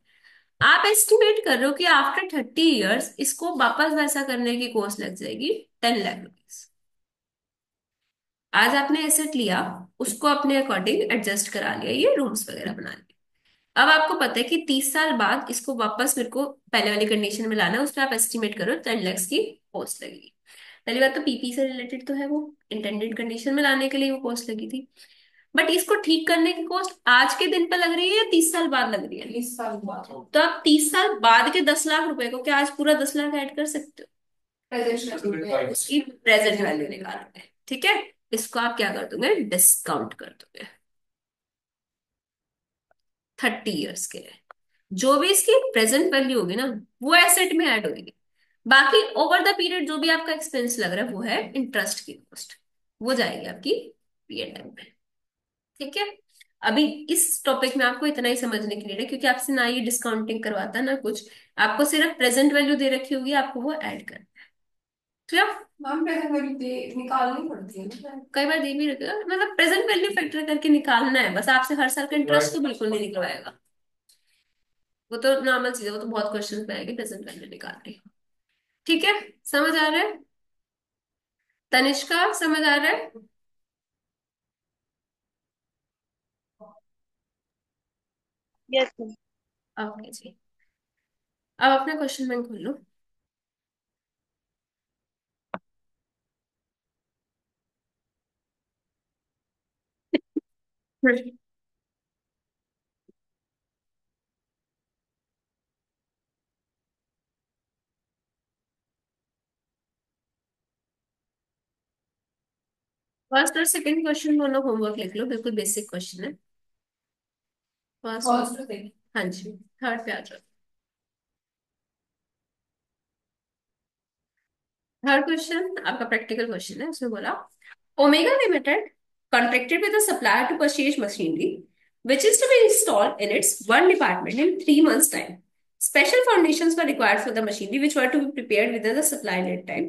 आप एस्टिमेट कर रहे हो कि आफ्टर 30 इयर्स इसको वापस वैसा करने की कॉस्ट लग जाएगी 10 लाख रुपीज। आज आपने एसेट लिया, उसको अपने अकॉर्डिंग एडजस्ट करा लिया, ये रूम्स वगैरह बना लिए, अब आपको पता है कि 30 साल बाद इसको वापस मेरे को पहले वाली कंडीशन में लाना है, उसमें आप एस्टिमेट करो 10 लाख की कॉस्ट लगेगी। पहली बात तो पीपी से रिलेटेड तो है, वो इंटेंडेड कंडीशन में लाने के लिए वो कॉस्ट लगी थी। बट इसको ठीक करने की कॉस्ट आज के दिन पर लग रही है या 30 साल बाद लग रही है? 20 साल बाद तो आप 30 साल बाद के 10 लाख रुपए को क्या आज पूरा 10 लाख ऐड कर सकते हो? प्रेजेंट उसकी प्रेजेंट वैल्यू निकालोगे, ठीक है। इसको आप क्या कर दोगे, डिस्काउंट कर दोगे 30 ईयर्स के लिए। जो भी इसकी प्रेजेंट वैल्यू होगी ना, वो एसेट में ऐड होगी। बाकी ओवर द पीरियड जो भी आपका एक्सपेंस लग रहा है वो है इंटरेस्ट की कॉस्ट, वो जाएगी आपकी पीएनएल में, ठीक है। अभी इस टॉपिक में आपको इतना ही समझने के लिए है, क्योंकि आपसे ना ये डिस्काउंटिंग करवाता ना कुछ, आपको सिर्फ प्रेजेंट वैल्यू दे रखी होगी, आपको वो ऐड करना है। तो मैम प्रेजेंट वैल्यू दे निकालनी पड़ती है ना। कई बार दे भी रखेगा, मतलब प्रेजेंट वैल्यू फैक्टर करके निकालना है बस, आपसे हर साल का इंटरेस्ट तो बिल्कुल नहीं निकलवाएगा। वो तो नॉर्मल चीज है, वो तो बहुत क्वेश्चन में आएगी प्रेजेंट वैल्यू निकालने। ठीक है, समझ आ रहा है? तनिष्का समझ आ रहा है? Yes ma'am. ओके जी, अब अपना क्वेश्चन बैंक खोल लो। फर्स्ट और सेकंड क्वेश्चन दोनों होमवर्क लिख लो, बिल्कुल बेसिक क्वेश्चन है। फर्स्ट और फर्स्ट थिंग हाँ जी, थर्ड पे आ जाओ। थर्ड क्वेश्चन आपका प्रैक्टिकल क्वेश्चन है, उसमें बोला omega limited contracted with a supplier to purchase machinery which is to be installed in its one department in 3 months time. Special foundations were required for the machinery which were to be prepared within the supply lead time.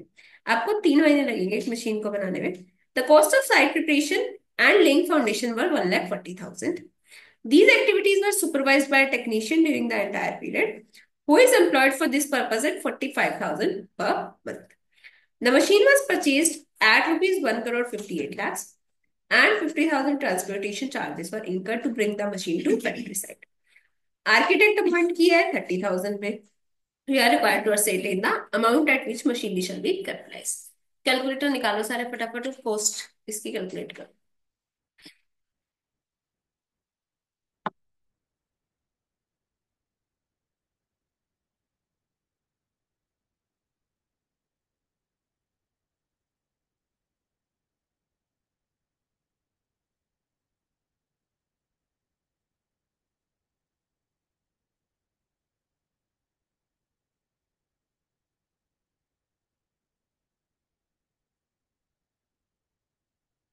आपको 3 महीने लगेंगे इस machine को बनाने में। The cost of site preparation and laying foundation were 1,40,000. These activities were supervised by a technician during the entire period who is employed for this purpose at 45,000 per month. The machine was purchased at rupees 1 crore 58 lakhs and 50,000 transportation charges were incurred to bring the machine to factory site. Architect appoint किया है 30,000 पे. You are required to ascertain the amount at which machinery shall be capitalized. Calculator निकालो सारे फटाफट, cost इसकी calculate करो।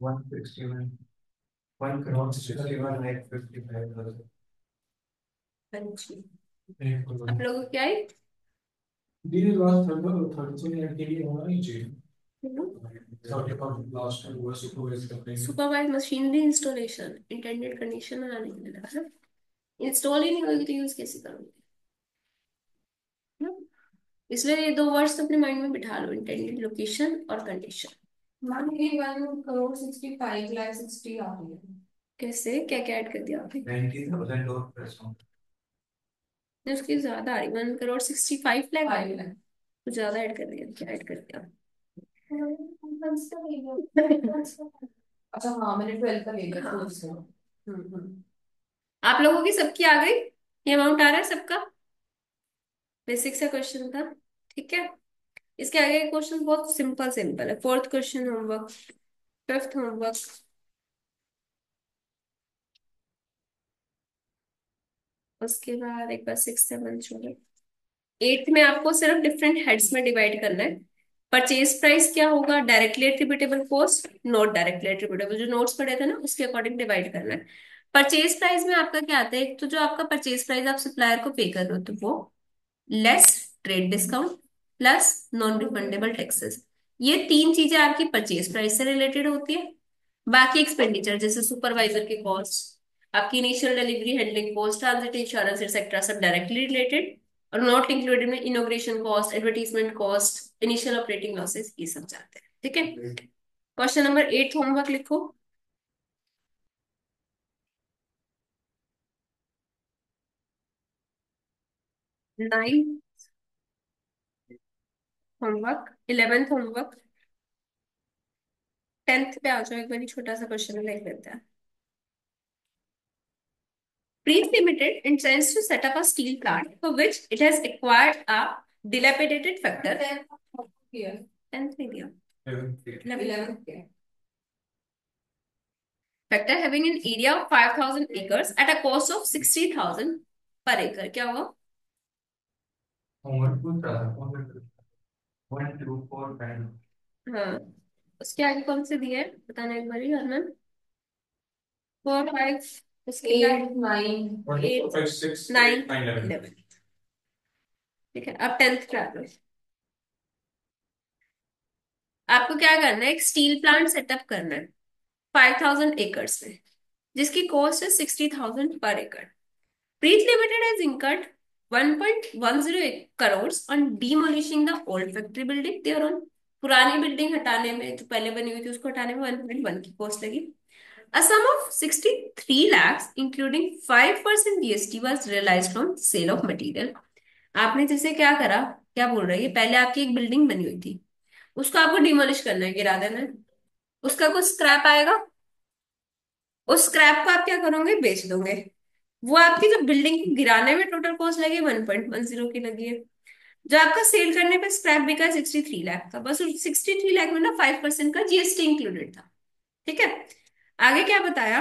One 61, 1 crore 61,55,000. हाँ जी, आप लोगों को क्या है? दीदी लास्ट थर्ड से ऐड के लिए होना नहीं चाहिए। थर्ड का लास्ट में वो सुपरवाइज करते हैं। Supervise machinery installation intended condition में लाने के लिए लगा ना, इंस्टॉल ही नहीं होगी तो यूज कैसे करोगे? इसलिए ये दो वर्ड्स अपने माइंड में बिठा लो, इंटेंडेड लोकेशन और कंडीशन। मैम ये 1 crore 65 lakh 60 आ रही है। कैसे, क्या क्या ऐड कर दिया आपने? 90,000 और प्लस वन। नहीं, उसकी ज्यादा आ रही, 1 crore 65 लाख आ रही 5 है। lakh कुछ ज्यादा ऐड कर दिया, क्या ऐड कर दिया? अच्छा हाँ मैंने 12 का ले लिया हाँ। तो उससे आप लोगों की सबकी आ गई, ये अमाउंट आ रहा है सबका? बेसिक सा क्वेश्चन था, ठीक है। इसके आगे क्वेश्चन बहुत सिंपल सिंपल है। Fourth question homework, fifth homework, उसके बाद एक बार 6 7 छोड़ो। एट्थ में आपको सिर्फ डिफरेंट हेड्स में डिवाइड करना है। परचेज प्राइस क्या होगा, directly attributable cost, not directly attributable, जो नोट्स पढ़े थे ना उसके अकॉर्डिंग डिवाइड करना है। परचेज प्राइस में आपका क्या आता है, एक तो जो आपका परचेज प्राइस आप सप्लायर को पे कर रहे हो तो वो less trade discount plus non refundable taxes, ये तीन चीजें आपकी परचेज प्राइस से रिलेटेड होती है। बाकी एक्सपेंडिचर जैसे सुपरवाइजर की कॉस्ट, आपकी initial delivery handling cost, transit insurance etcetera सब डायरेक्टली रिलेटेड, और नॉट इंक्लूडेड में inauguration cost, advertisement cost, initial operating losses, ये सब जाते हैं, ठीक है। क्वेश्चन नंबर 8 होमवर्क लिखो। Ninth homework, 11th homework, 10th पे आ जाओ, एक बार छोटा सा क्वेश्चन लिख लेते हैं। Preet Limited intends to set up a steel plant for which it has acquired a dilapidated factor. 10th में दिया, 11th factor having an area of 5,000 acres at a cost of 60,000 per acre। क्या हुआ? Homework पूछ रहा था कौन सा 1 2 4 5 हाँ, उसके आगे कौन से दिए हैं बताना एक बार, हरमन। 4 5, उसके बाद 8 9 8 5 6 9 9 11। 11। ठीक है, अब 10th का आ जाओ। आपको क्या करना है, एक स्टील प्लांट सेटअप करना है 5,000 एकर्स में, जिसकी कॉस्ट है 60,000 पर एकड़। प्रीत limited has incurred 1.10 crores on demolishing the old factory building thereon। पुरानी बिल्डिंग हटाने में, जो पहले बनी हुई थी उसको हटाने में 1.1 की कॉस्ट लगी। A sum of 63 lakhs including 5% GST was realized from sale of material। आपने जैसे क्या करा, क्या बोल रही है, पहले आपकी एक बिल्डिंग बनी हुई थी, उसको आपको डिमोलिश करना है, गिरा देना है, उसका कुछ स्क्रैप आएगा, उस स्क्रैप को आप क्या करोगे, बेच दोगे। वो आपकी जो बिल्डिंग को गिराने में टोटल कॉस्ट लगी 1.10 की लगी है। जो आपका सेल करने पे स्क्रैप बिका है 63 लाख का, बस उस 63 लाख में ना 5% का जीएसटी इंक्लूडेड था। ठीक है, आगे क्या बताया,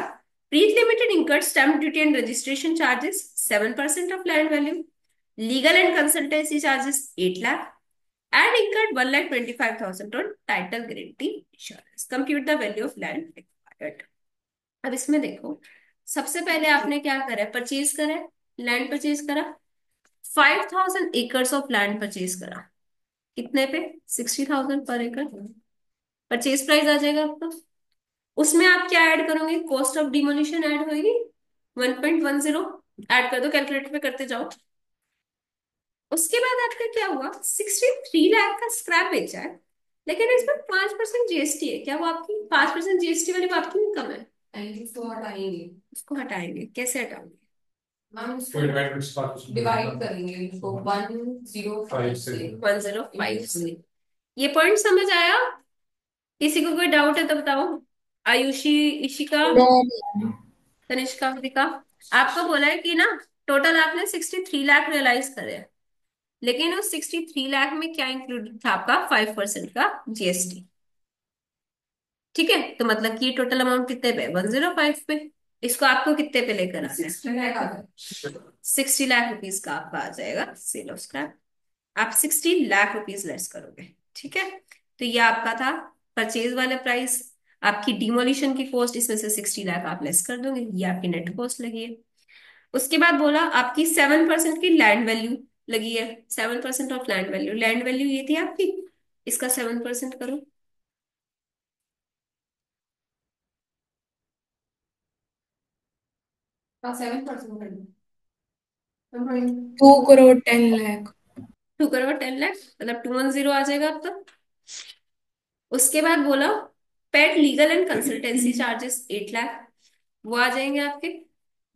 Preet limited incurred stamp duty and registration charges 7% of land value, legal and consultancy charges 8 lakh and incurred 1,25,000 on title guarantee insurance। Compute the value of land acquired। अब इसमें देखो, सबसे पहले आपने क्या करा है, परचेज करा है, लैंड परचेज करा, 5,000 एकर्स ऑफ लैंड परचेज करा। कितने पे, 60,000 पर एकड़ परचेज प्राइस आ जाएगा आपका। उसमें आप क्या ऐड करोगे, कॉस्ट ऑफ डिमोलिशन ऐड होगी 1.10, ऐड कर दो, कैलकुलेटर पे करते जाओ। उसके बाद आपका क्या हुआ, 63 लाख का स्क्रैप बेचा है, लेकिन इसमें 5% जीएसटी है। क्या वो आपकी 5% जीएसटी वाली वो आपकी इनकम है? उसको हटाएंगे। उसको हटाएंगे, कैसे हटाओगे? मैम उसको फिर डिवाइड स्टार्ट डिवाइड करेंगे उसको 105 से। 105 से। ये पॉइंट समझ आया? किसी को कोई डाउट है तो बताओ। आयुषी, इशिका, नो। तनिष्का, कृतिका। आपको बोला है कि ना, टोटल आपने 63 लाख रियलाइज करे हैं, लेकिन उस 63 लाख में क्या इंक्लूडेड था आपका, 5% का जीएसटी। ठीक है, तो मतलब कि ये टोटल अमाउंट कितने पे, 105 पे। इसको आपको कितने पे लेकर आना है, 60 लाख रुपीज का आपका आ जाएगा सेल ऑफ स्क्रैप। आप 60 लाख रुपीज लेस करोगे। ठीक है, तो ये आपका था परचेज वाला प्राइस। आपकी डिमोलिशन की कॉस्ट, इसमें से 60 लाख आप लेस कर दोगे, ये आपकी नेट कॉस्ट लगी है। उसके बाद बोला आपकी 7% की लैंड वैल्यू लगी है, 7% of land value, land value ये थी आपकी, इसका 7% करो। हाँ 7%। 2 करोड़ 10 लाख। 2 करोड़ 10 लाख, मतलब 210 आ जाएगा आपका। उसके बाद बोला paid legal and consultancy charges 8 lakh, वो आ जाएंगे आपके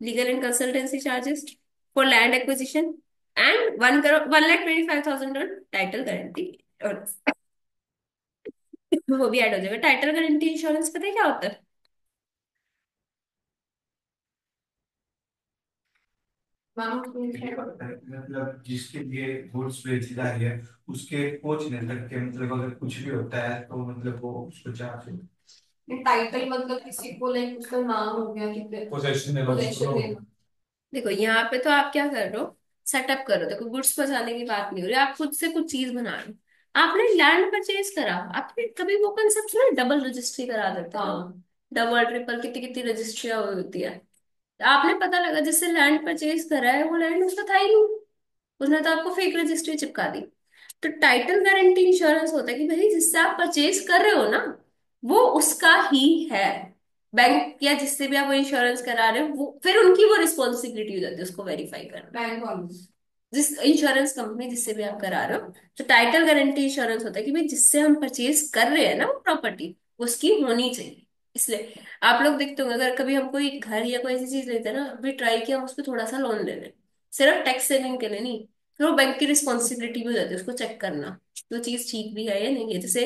legal and consultancy charges for land acquisition. And 1,25,000 title guarantee, और वो भी ऐड हो जाएगा। टाइटल गारंटी इंश्योरेंस पता है क्या होता है? मैम ये पता है मतलब जिसके लिए गुड्स बेची जा रही है उसके पहुंचने तक के मतलब अगर कुछ भी होता है तो मतलब वो उसको चार्ज टाइटल मतलब किसी को लाइक उसका नाम हो गया, कितने पोजीशन है पोजेशन लॉजिकल। लेना। देखो यहाँ पे तो आप क्या कर रहे हो, सेटअप कर रहे हो, देखो गुड्स पहुंचाने की बात नहीं हो रही, आप खुद से कुछ चीज बना रहे हो। आपने लैंड परचेज करा, आपने कभी वो कंसेप्ट सुना, डबल रजिस्ट्री करा देते हो, हाँ डबल ट्रिपल कितनी कितनी रजिस्ट्री होती है। तो आपने पता लगा जिससे लैंड परचेज करा है वो लैंड उसका था ही नहीं, उसने तो आपको फेक रजिस्ट्री चिपका दी। तो टाइटल गारंटी इंश्योरेंस होता है कि भाई जिससे आप परचेज कर रहे हो ना, वो उसका ही है। बैंक या जिससे भी आप वो इंश्योरेंस करा रहे हो, वो फिर उनकी वो रिस्पॉन्सिबिलिटी हो जाती है उसको वेरीफाई करना। बैंक वालों। जिस इंश्योरेंस कंपनी जिससे भी आप करा रहे हो, तो टाइटल गारंटी इंश्योरेंस होता है कि भाई जिससे हम परचेज कर रहे हैं ना वो प्रॉपर्टी, उसकी होनी चाहिए। इसलिए आप लोग देखते होंगे, अगर कभी हम कोई घर या कोई ऐसी चीज लेते हैं ना, अभी ट्राई किया हम उस पर थोड़ा सा लोन ले लें, सिर्फ टैक्स सेविंग के लिए नहीं, फिर वो बैंक की रिस्पॉन्सिबिलिटी भी हो जाती है उसको चेक करना कि वो चीज ठीक भी है या नहीं है। जैसे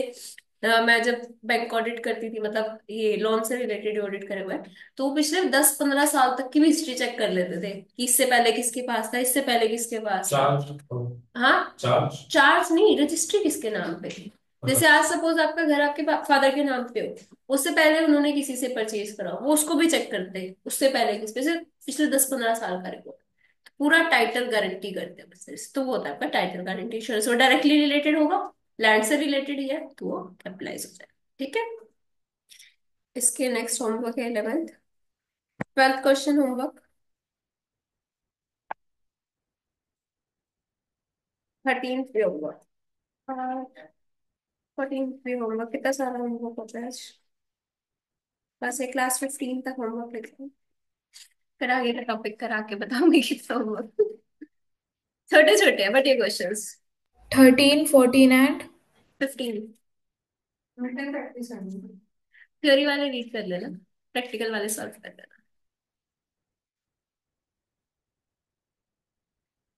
मैं जब बैंक ऑडिट करती थी, मतलब ये लोन से रिलेटेड ऑडिट करे हुए हैं, तो वो पिछले 10-15 साल तक की भी हिस्ट्री चेक कर लेते थे कि इससे पहले किसके पास था, इससे पहले किसके पास था। चार्ज। हाँ, चार्ज। चार्ज नहीं, रजिस्ट्री किसके नाम पे थी। जैसे आज सपोज आपका घर आपके फादर के नाम पे हो, उससे पहले उन्होंने किसी से परचेज करा, वो उसको भी चेक करते हैं उससे पहले किस पे से, पिछले 10-15 साल का रिकॉर्ड, पूरा टाइटल गारंटी करते हैं बस। तो वो होता है आपका टाइटल गारंटी इंश्योरेंस, वो डायरेक्टली रिलेटेड होगा, लैंड से रिलेटेड ही है तो वो अप्लाइज हो जाए। ठीक है, इसके नेक्स्ट होमवर्क है 11th 12th question homework. 13th भी होगा, 14th भी होगा। कितना सारा होमवर्क होता है आज? बस एक क्लास 15 तक होमवर्क लिखते हैं, फिर आगे का टॉपिक करा के बताऊंगी कितना होमवर्क। छोटे छोटे हैं बट ये क्वेश्चंस। 13, 14 एंड 15 प्रैक्टिस करनी है। थ्योरी वाले रीड कर लेना, प्रैक्टिकल वाले सॉल्व कर लेना।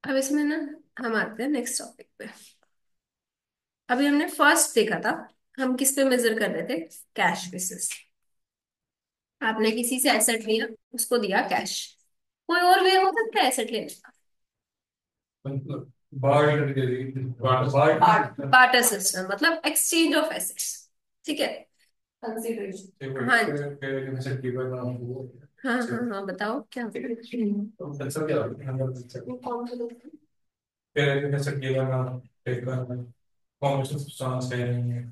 अब इसमें ना हम आते हैं नेक्स्ट टॉपिक पे। अभी हमने फर्स्ट देखा था, हम किस पे मेजर कर रहे थे, कैश बेसिस। आपने किसी से एसेट लिया, उसको दिया कैश। कोई और वे हो सकता है एसेट लेने का? मतलब बार्टर के लिए बार्टर। बार्टर सिस्टम मतलब एक्सचेंज ऑफ एसेट्स। ठीक है। कंसिडरेशन। हाँ सेट की बात नाम वो। हाँ हाँ हाँ, बताओ क्या। तो सेंसर क्या होता है अंदर सेंसर। कौन सा दोस्त? फिर सेट की बात नाम टेक करना कॉम्बिनेशन सब्सटेंस है नहीं है।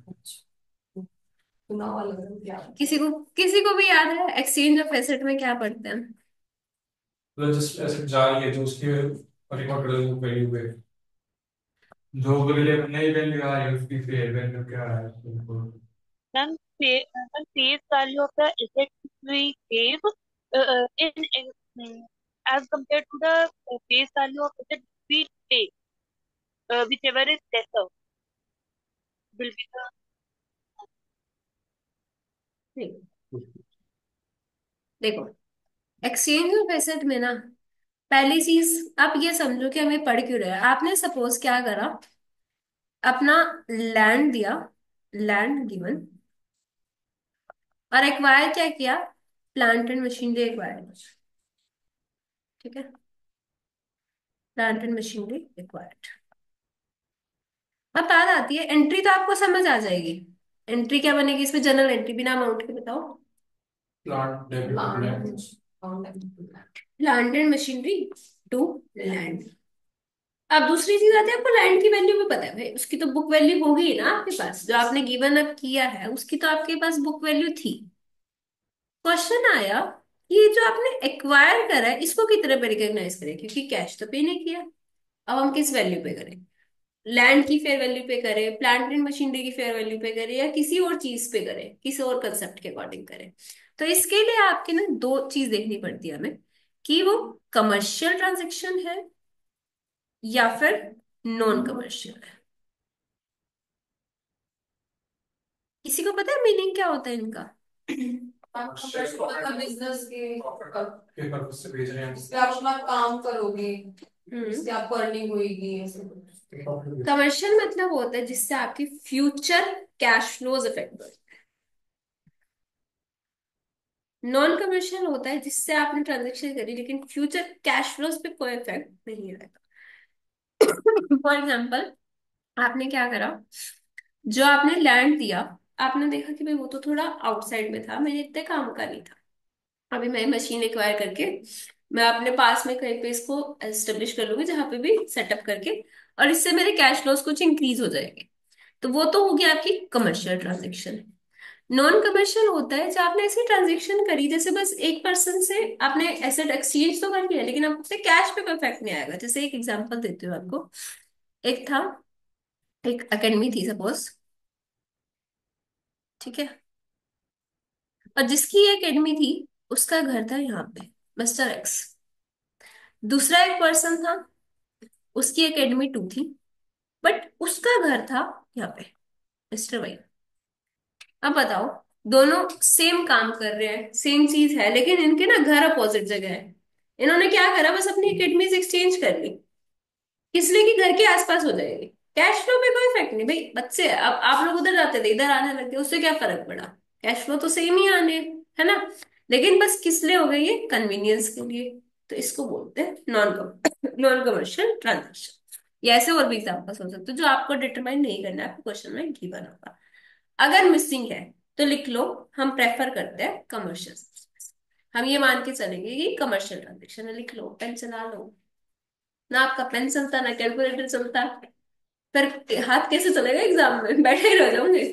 चुनाव वाला क्या? किसी को भी याद है एक्सचेंज ऑफ एसेट में क्या पढ़ते हैं? मतलब जस्ट ऐसे जा रही है जो उसकी रिकॉर्ड वैल्यू पे जो रिले नई वैल्यू आ रही है उसकी फेयर वैल्यू क्या है उनको। Then face value of the asset we gave as compared to the face value of asset we take, whichever is lesser will be the. देखो देखो, एक्सचेंज ऑफ एसेट में ना पहली चीज आप ये समझो कि हमें पढ़ क्यों रहे हैं। आपने सपोज क्या करा, अपना लैंड दिया, लैंड गिवन, और एक्वायर क्या किया, प्लांट एंड मशीनरी एक्वायर। ठीक है, प्लांट एंड मशीनरी एक्वायर्ड। अब बात आती है एंट्री, तो आपको समझ आ जाएगी। एंट्री क्या बनेगी इसमें, जनरल एंट्री बिना अमाउंट के बताओ। Plant development. Plant and machinery to land. अब दूसरी चीज आती है, आपको लैंड की वैल्यू भी पता है भाई, उसकी तो बुक वैल्यू होगी ना आपके पास, जो आपने गिवन अप किया है उसकी तो आपके पास बुक वैल्यू थी। क्वेश्चन आया कि ये जो आपने एक्वायर करा है इसको कितने पे रिकॉग्नाइज करें, क्योंकि कैश तो पे नहीं किया। अब हम किस वैल्यू पे करें, लैंड की फेयर वैल्यू पे करें, प्लांट एंड मशीनरी की फेयर वैल्यू पे करें, या किसी और चीज पे करें, किसी और कंसेप्ट के अकॉर्डिंग करें। तो इसके लिए आपके ना दो चीज देखनी पड़ती है हमें, कि वो कमर्शियल ट्रांजेक्शन है या फिर नॉन कमर्शियल है। किसी को पता है मीनिंग क्या होता है इनका? बिजनेस के पर्पस से भेज रहे हैं। जिसपे आप अपना काम करोगे, हम्म, जिससे आपको अर्निंग होगी, ऐसे कुछ। कमर्शियल मतलब होता है जिससे आपकी फ्यूचर कैश फ्लोज इफेक्ट हो। नॉन कमर्शियल होता है जिससे आपने ट्रांजेक्शन करी लेकिन फ्यूचर कैश फ्लोज पे कोई इफेक्ट नहीं आएगा। फॉर एग्जाम्पल, आपने क्या करा, जो आपने लैंड दिया, आपने देखा कि भाई वो तो थोड़ा आउटसाइड में था, मेरे इतने काम का नहीं था। अभी मैं मशीन एक्वायर करके मैं अपने पास में कहीं पे इसको एस्टेब्लिश कर लूंगी, जहां पे भी सेटअप करके, और इससे मेरे कैश फ्लोज कुछ इंक्रीज हो जाएंगे। तो वो तो होगी आपकी कमर्शियल ट्रांजेक्शन। नॉन कमर्शियल होता है जब आपने ऐसी ट्रांजेक्शन करी, जैसे बस एक पर्सन से आपने एसेट एक्सचेंज तो कर लिया लेकिन आपसे कैश पे कोई इफेक्ट नहीं आएगा। जैसे एक एग्जांपल देती हूँ आपको। एक था, एक एकेडमी थी सपोज, ठीक है, और जिसकी एकेडमी थी उसका घर था यहाँ पे, मिस्टर एक्स। दूसरा एक पर्सन था, उसकी एकेडमी 2 थी, बट उसका घर था यहाँ पे, मिस्टर वाई। अब बताओ, दोनों सेम काम कर रहे हैं, सेम चीज है, लेकिन इनके ना घर अपोजिट जगह है। इन्होंने क्या करा, बस अपनी एकेडमीज एक्सचेंज कर ली। इसलिए कि घर के आसपास हो जाएगी। कैश फ्लो पे कोई इफेक्ट नहीं भाई, बच्चे अब आप लोग उधर जाते थे इधर आने लगे, उससे क्या फर्क पड़ा? कैश फ्लो तो सेम ही आने, है ना? लेकिन बस किस लिए हो गई ये? कन्वीनियंस के लिए। तो इसको बोलते हैं नॉन कमर्शियल ट्रांजेक्शन। ये ऐसे और भी एग्जाम्पल्स हो सकते हैं जो आपको डिटरमाइन नहीं करना है, आपको क्वेश्चन में गिवन होगा। अगर मिसिंग है तो लिख लो, हम प्रेफर करते हैं कमर्शियल। हम ये मान के चलेंगे कि कमर्शियल ट्रांजेक्शन है, लिख लो, पेन चला लो। ना आपका पेन चलता ना कैलकुलेटर चलता, फिर हाथ कैसे चलेगा एग्जाम में? बैठे ही रह जाओगे।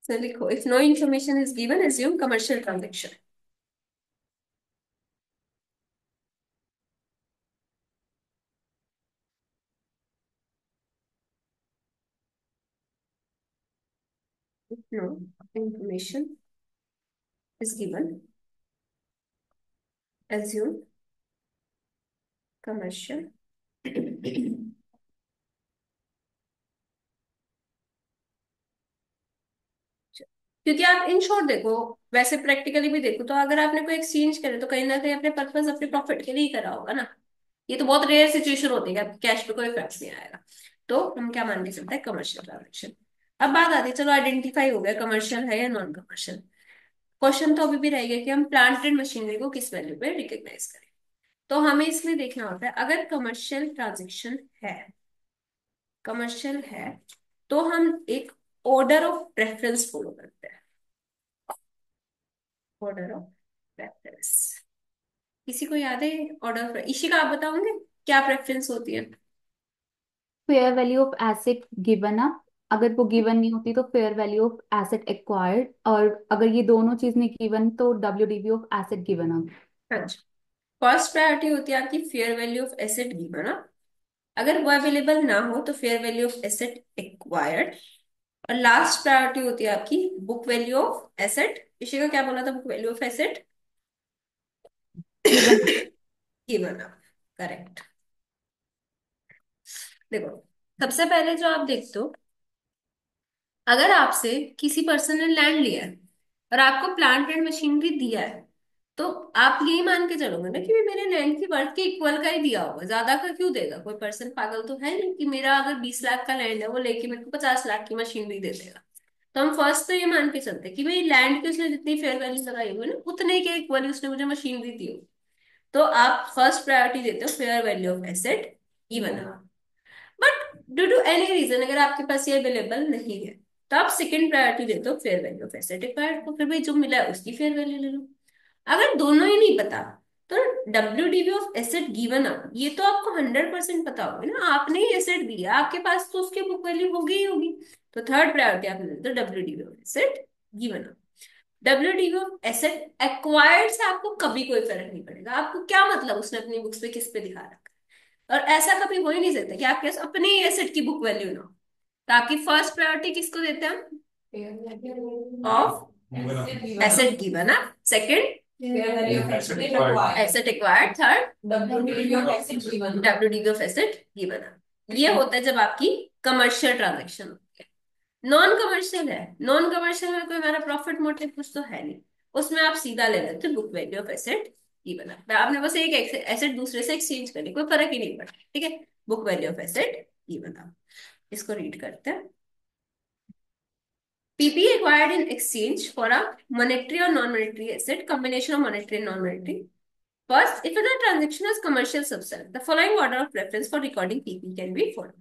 So लिखो, if no information is given, assume commercial transaction. If no information is given, assume commercial. क्योंकि आप इन शॉर्ट देखो, वैसे प्रैक्टिकली भी देखो, तो अगर आपने कोई एक्सचेंज करे तो कहीं ना कहीं अपने पर्पस, अपने प्रॉफिट के लिए ही करा होगा ना। ये तो बहुत रेयर सिचुएशन होती है कि कैश पे कोई इफेक्ट नहीं आएगा। तो हम क्या मान के चलते हैं? Commercial transaction. अब बात आती है, चलो आइडेंटिफाई हो गया कमर्शियल है या नॉन कमर्शियल। क्वेश्चन तो अभी भी रह गया कि हम प्लांट एंड मशीनरी को किस वैल्यू पे रिकॉग्नाइज करें। तो हमें इसमें देखना होता है, अगर कमर्शियल ट्रांजेक्शन है, कमर्शियल है, तो हम एक ऑर्डर ऑफ प्रेफरेंस फॉलो करते हैं। ऑर्डर ऑफ प्रेफरेंस, किसी को याद है ऑर्डर? इशिका, आप बताओगे क्या प्रेफरेंस होती है? Fair value of asset given up, अगर वो गिवन नहीं होती तो fair value of asset acquired, और अगर ये दोनों चीज नहीं गिवन तो WDV of asset given up. हाँ जी। फर्स्ट प्रायोरिटी होती है आपकी fair value of asset given ना, अगर वो अवेलेबल ना हो तो fair value of asset acquired. और लास्ट प्रायोरिटी होती है आपकी book value of asset. Ishika क्या बोला था? Book value of asset given. Given up, correct. देखो, सबसे पहले जो आप देखते हो, अगर आपसे किसी पर्सन ने लैंड लिया है और आपको प्लांट एंड मशीनरी दिया है, तो आप यही मान के चलोगे ना कि भी मेरे लैंड की वर्थ के इक्वल का ही दिया होगा, ज्यादा का क्यों देगा? कोई पर्सन पागल तो है नहीं कि मेरा अगर 20 लाख का लैंड है वो लेके मेरे को 50 लाख की मशीनरी दे देगा। तो हम फर्स्ट तो ये मान के चलते हैं कि भाई लैंड की उसने जितनी फेयर वैल्यू लगाई हुई है ना, उतने के इक्वल उसने मुझे मशीनरी दी हो। तो आप फर्स्ट प्रायोरिटी देते हो fair value of asset even. But due to any reason अगर आपके पास ये अवेलेबल नहीं है, तो आप सेकंड प्रायोरिटी देते हो fair value of asset acquired को, फिर भाई जो मिला है उसकी फेयर वैल्यू ले लो। अगर दोनों ही नहीं पता, तो WDV of asset given up, ये तो आपको 100% पता होगा ना, आपने ही एसेट दिया आपके पास, तो उसकी बुक वैल्यू होगी ही होगी। तो थर्ड प्रायोरिटी आप देते हो WDV of asset given up. WDV of asset acquired से आपको कभी कोई फर्क नहीं पड़ेगा, आपको क्या मतलब उसने अपनी बुक्स पे किस पे दिखा रखा है। और ऐसा कभी हो ही नहीं सकता कि आपके पास अपने ही एसेट की बुक वैल्यू ना हो। तो आपकी फर्स्ट प्रायोरिटी किसको देते हैं हम? Of asset given up. Second asset acquired. Third WDV of asset given up. ये होता है जब आपकी कमर्शियल ट्रांजेक्शन होती है। नॉन कमर्शियल है, नॉन कमर्शियल में कोई हमारा प्रॉफिट मोटिव कुछ तो है नहीं, उसमें आप सीधा ले लेते book value of asset given up. आपने बस एक एसेट दूसरे से एक्सचेंज करनी, कोई फर्क ही नहीं पड़ा, ठीक है। Book value of asset given up, इसको रीड करते हैं। PP acquired in exchange for a monetary or non-monetary asset, combination of monetary and non-monetary. First, if the transaction has commercial substance, the following order of preference for recording PP can be followed.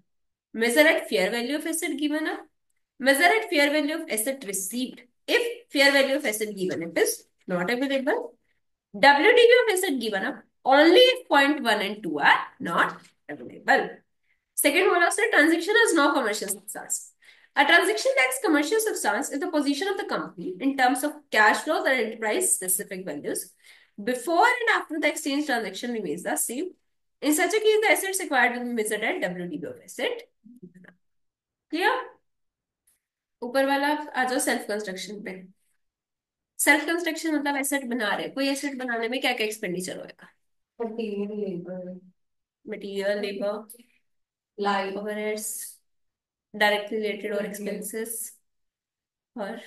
Measure at fair value of asset given up. Measure at fair value of asset received. If fair value of asset given up is not available. WDV of asset given up only if point 1 and 2 are not available. Second one is the transaction has no commercial substance. A transaction lacks commercial substance is the position of the company in terms of cash flows and enterprise specific values before and after the exchange transaction remains the same. In such a case, the assets acquired will be measured at WDV of asset. Clear? ऊपर वाला आ जाओ self construction पे। Self construction मतलब asset बना रहे, कोई asset बनाने में क्या क्या एक्सपेंडिचर होएगा? Material, labour, material, labour, light, overheads, directly related और एक्सपेंसेस, और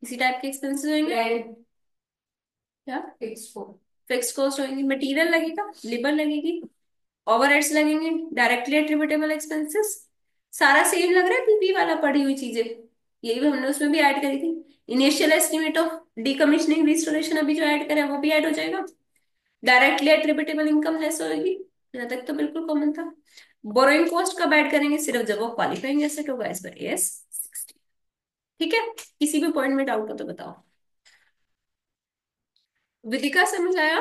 इसी टाइप के एक्सपेंसेस होंगे। रेंट, क्या फिक्स को फिक्स कॉस्ट होंगी, मटेरियल लगेगा, लेबर लगेगी, ओवरहेड्स लगेंगे, डायरेक्टली एट्रिब्यूटेबल एक्सपेंसेस। सारा सेम लग रहा है पीपी वाला, पड़ी हुई चीजें यही भी हमने उसमें भी ऐड करी थी। Initial estimate of decommissioning restoration अभी जो ऐड करें वो भी ऐड हो जाएगा। डायरेक्टली एट्रिब्यूटेबल इनकम लेस होगी, यहाँ तक तो बिल्कुल कॉमन था। बोरोइंग कॉस्ट कब ऐड करेंगे, सिर्फ जब वो क्वालिफाइंग एसेट होगा एज पर एएस 60। ठीक है, किसी भी पॉइंट में डाउट हो तो बताओ। विदिका समझ आया?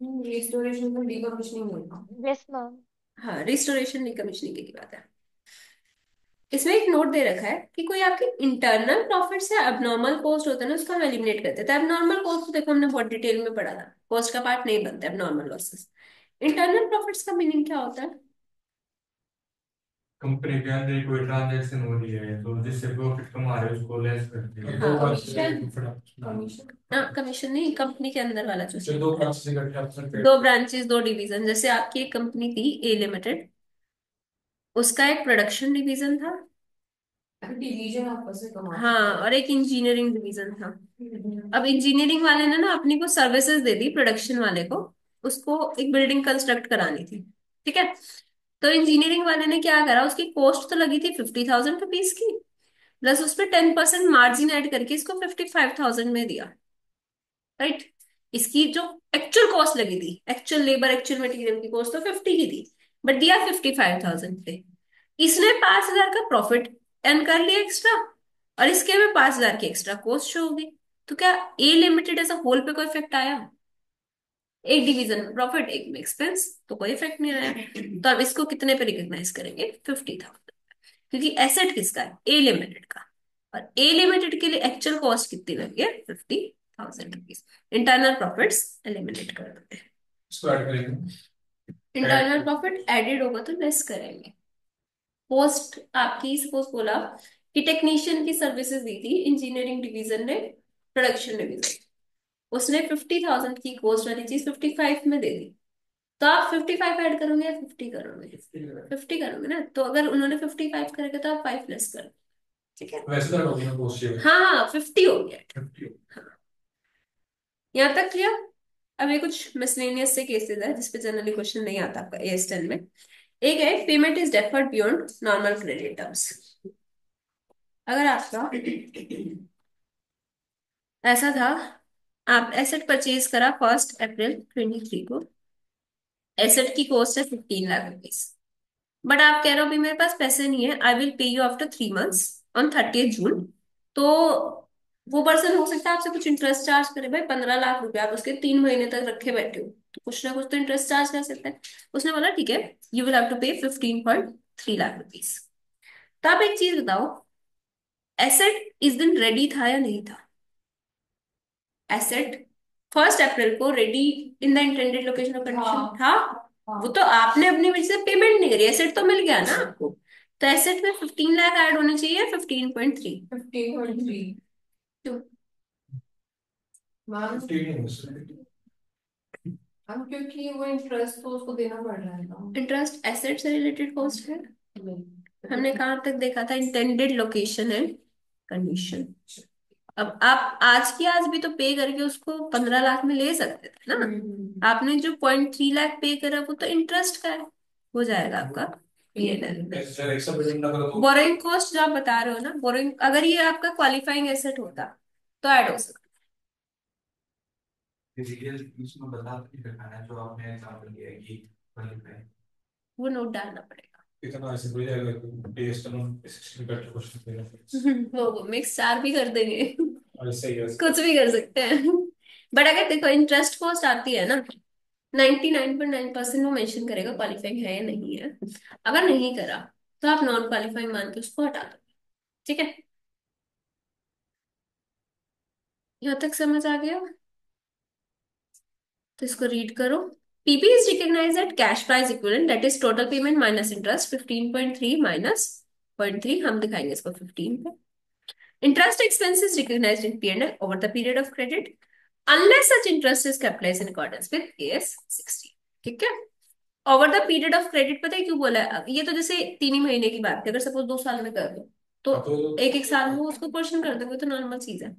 रिस्टोरेशन को डीकमीशनिंग होगा। Yes ma'am. हाँ, रिस्टोरेशन डीकमिशनिंग की बात है। इसमें एक नोट दे रखा है कि कोई आपकी इंटरनल प्रॉफिट से एबनॉर्मल कॉस्ट होता है ना, उसको हम एलिमिनेट करते हैं। तो एबनॉर्मल कॉस्ट तो देखो हमने बहुत डिटेल में पढ़ा था, कॉस्ट का पार्ट नहीं बनता एबनॉर्मल लॉसेस। इंटरनल प्रॉफिट्स का मीनिंग क्या होता है? कंपनी के अंदर ही कोई ट्रांजैक्शन हो रही है तो जिससे प्रॉफिट कमा रहे हैं उसको लेस करते हैं। हाँ, कमीशन। हाँ, कमीशन नहीं, कंपनी के अंदर वाला जो दो ब्रांच से इकट्ठा परसेंट। दो ब्रांचेस दो डिवीजन, जैसे आपकी एक कंपनी थी ए लिमिटेड, उसका एक प्रोडक्शन डिवीजन था, डिवीजन आपस में कमा हाँ, सकते और एक इंजीनियरिंग डिवीजन था। हैं। अब इंजीनियरिंग वाले ने ना अपनी को सर्विसेज दे दी प्रोडक्शन वाले को, उसको एक बिल्डिंग कंस्ट्रक्ट करानी थी। ठीक है, तो इंजीनियरिंग वाले ने क्या करा, उसकी कॉस्ट तो लगी थी 50,000 रुपीज की, प्लस उस पर 10% मार्जिन ऐड करके इसको 55,000 में दिया। राइट, इसकी जो एक्चुअल कॉस्ट लगी थी, एक्चुअल लेबर एक्चुअल मटेरियल की कॉस्ट तो 50 की थी, बट दिया 55,000 पे। इसने 5,000 का प्रॉफिट अर्न कर लिया एक्स्ट्रा, और इसके में 5,000 की एक्स्ट्रा कॉस्ट शो होगी। तो क्या ए लिमिटेड एज अ होल पे कोई इफेक्ट आया? एक डिवीजन में प्रॉफिट, एक में एक्सपेंस, तो कोई इफेक्ट नहीं आया। तो अब इसको कितने पे रिकॉग्नाइज करेंगे? 50,000, क्योंकि एसेट किसका है? ए लिमिटेड का, और ए लिमिटेड के लिए एक्चुअल कॉस्ट कितनी लगी है? 50,000 रुपीज। इंटरनल प्रॉफिट्स एलिमिनेट कर देते हैं। इसको ऐड करेंगे। इंटरनल प्रॉफिट एडेड होगा तो लेस करेंगे। पोस्ट आपकी सपोज बोला कि टेक्नीशियन की सर्विसेज दी थी इंजीनियरिंग डिवीजन ने, प्रोडक्शन डिवीजन, उसने 50,000 की कॉस्ट वाली चीज 55 में दे दी। तो आप 55 ऐड करोगे या 50 करोगे? 50 करोगे ना, तो अगर उन्होंने 55 करेगा तो आप 5 लेस करो। ठीक है, वैसे तो होगी ना कॉस्ट ये हाँ हाँ, 50 हो गया। 50। यहाँ तक क्लियर? अब ये कुछ मिसलेनियस से केसेस है जिसपे जनरली क्वेश्चन नहीं आता आपका AS10 में। एक है payment is deferred beyond normal credit terms. अगर आपका ऐसा था, आप एसेट परचेज करा 1 अप्रैल 2023 को, एसेट की कॉस्ट है 15 लाख रुपीज, बट आप कह रहे हो भी मेरे पास पैसे नहीं है, I will pay you after 3 months on 30th जून। तो वो पर्सन हो सकता है आपसे कुछ इंटरेस्ट चार्ज करे, भाई 15 लाख रुपए आप उसके 3 महीने तक रखे बैठे हो, तो कुछ ना कुछ तो इंटरेस्ट चार्ज कर सकता है। उसने बोला ठीक है, यू विल हैव टू पे 15.3 लाख रुपीज। तो आप एक चीज बताओ, एसेट इस दिन रेडी था या नहीं था? एसेट 1 अप्रैल को ready in the intended location of condition हाँ। था। हाँ। वो तो आपने अपनी वजह से पेमेंट नहीं करी, एसेट तो मिल गया ना आपको। तो एसेट में 15 लाख ऐड होने चाहिए, 15.3 15.3। क्यों? मैम 15 मैम क्योंकि वो इंटरेस्ट तो उसको देना पड़ रहा है ना। इंटरेस्ट एसेट से रिलेटेड कॉस्ट है। नहीं। हमने कहाँ तक देखा था? Intended location and condition. अब आप आज की आज भी तो पे करके उसको 15 लाख में ले सकते थे ना। आपने जो 0.3 लाख पे करा वो तो इंटरेस्ट का है, हो जाएगा आपका बोरोइंग कॉस्ट। जो आप बता रहे हो ना, बोरोइंग अगर ये आपका क्वालिफाइंग एसेट होता तो ऐड हो सकता। रियल इसमें बता के दिखाना है जो आपने एग्जांपल दिया है कि वही पे वो नोट डालना पड़ेगा। इतना ऐसे हो जाएगा कि टेस्ट हम सिस्टम का क्वेश्चन देना। वो मिक्स चार भी कर देंगे, और सही है। कुछ भी कर सकते हैं। बट अगर देखो इंटरेस्ट कॉस्ट आती है ना, 99.9% वो मेंशन करेगा क्वालिफाइंग है या नहीं है। अगर नहीं करा तो आप नॉन क्वालिफाइंग मान के उसको हटा दो। ठीक है, यहाँ तक समझ आ गया? तो इसको रीड करो। PP is recognised at cash price equivalent, that is total payment minus interest, 15.3 minus 0.3, हम दिखाएंगे इसको 15 पे। Interest expense is recognised in P&L over the period of credit unless such interest is capitalised in accordance with AS 60। ठीक है, over the period of credit पता है क्यों बोला है? ये तो जैसे 3 ही महीने की बात है, अगर सपोज 2 साल में कर दो तो एक एक साल में उसको पोर्शन कर दोगे तो नॉर्मल चीज है।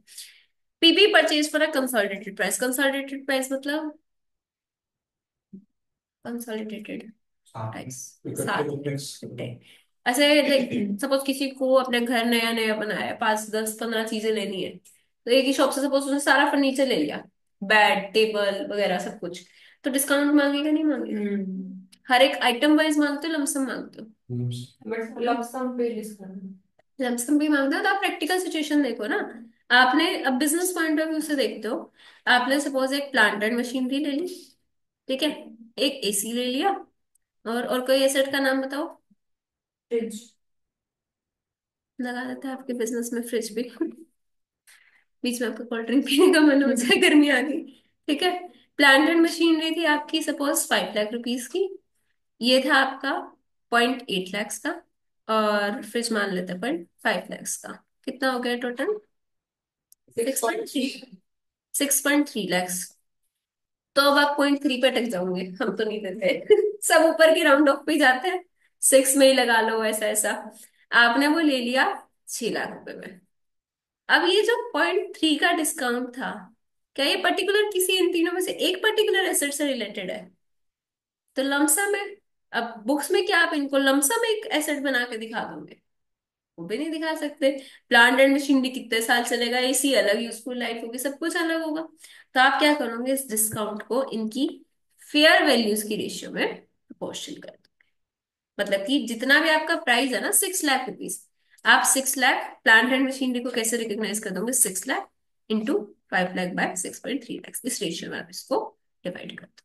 PP purchase for a consolidated price. Consolidated price मतलब कंसोलिडेटेड साथ में प्राइस, इकट्ठे साथ में बिजनेस। इकट्ठे। ऐसे सपोज किसी को अपने घर नया नया बनाया है, 5 10 15 चीजें लेनी है, तो एक ही शॉप से सपोज उसने सारा फर्नीचर ले लिया, बेड टेबल वगैरह सब कुछ, तो डिस्काउंट मांगेगा नहीं मांगेगा? हर एक आइटम वाइज मांगते हो लमसम मांगते हो? बट लमसम पे डिस्काउंट। लमसम भी मांगते हो तो आप प्रैक्टिकल सिचुएशन देखो ना। आपने अब बिजनेस पॉइंट ऑफ व्यू से देखते हो, आपने सपोज एक प्लांट एंड मशीनरी ले ली, ठीक है, एक एसी ले लिया, और कोई एसेट का नाम बताओ। फ्रिज। लगा देते हैं आपके बिजनेस में फ्रिज भी। बीच में आपको कोल्ड ड्रिंक पीने का मन हो जाए, गर्मी आ गई, ठीक है। प्लांट एंड मशीनरी थी आपकी सपोज 5 लाख रुपीज की, ये था आपका 0.8 लैक्स का, और फ्रिज मान लेते हैं 0.5 लैक्स का। कितना हो गया टोटल? 6.3। 6.3 लैक्स। तो अब आप 0.3 पे अटक जाओगे, हम तो नहीं देते। सब ऊपर के राउंड ऑफ पे ही जाते हैं, 6 में ही लगा लो, ऐसा ऐसा। आपने वो ले लिया 6 लाख रुपए में। अब ये जो 0.3 का डिस्काउंट था, क्या ये पर्टिकुलर किसी इन तीनों में से एक पर्टिकुलर एसेट से रिलेटेड है? तो लमसम है। अब बुक्स में क्या आप इनको लमसम एक एसेट बना के दिखा दोगे? वो भी नहीं दिखा सकते। प्लांट एंड मशीनरी कितने साल चलेगा, एसी अलग यूजफुल लाइफ होगी, सब कुछ अलग होगा। तो आप क्या करोगे, इस डिस्काउंट को इनकी फेयर वैल्यूज की रेशियो में प्रोपोर्शन कर दो। मतलब कि जितना भी आपका प्राइस है ना, 6 लाख रुपीज, आप 6 लाख प्लांट एंड मशीनरी को कैसे रिकॉग्नाइज कर दोगे? 6 लाख इंटू 5 लाख बाय 6.3 लैक्स, इस रेशियो में आप इसको डिवाइड कर दो।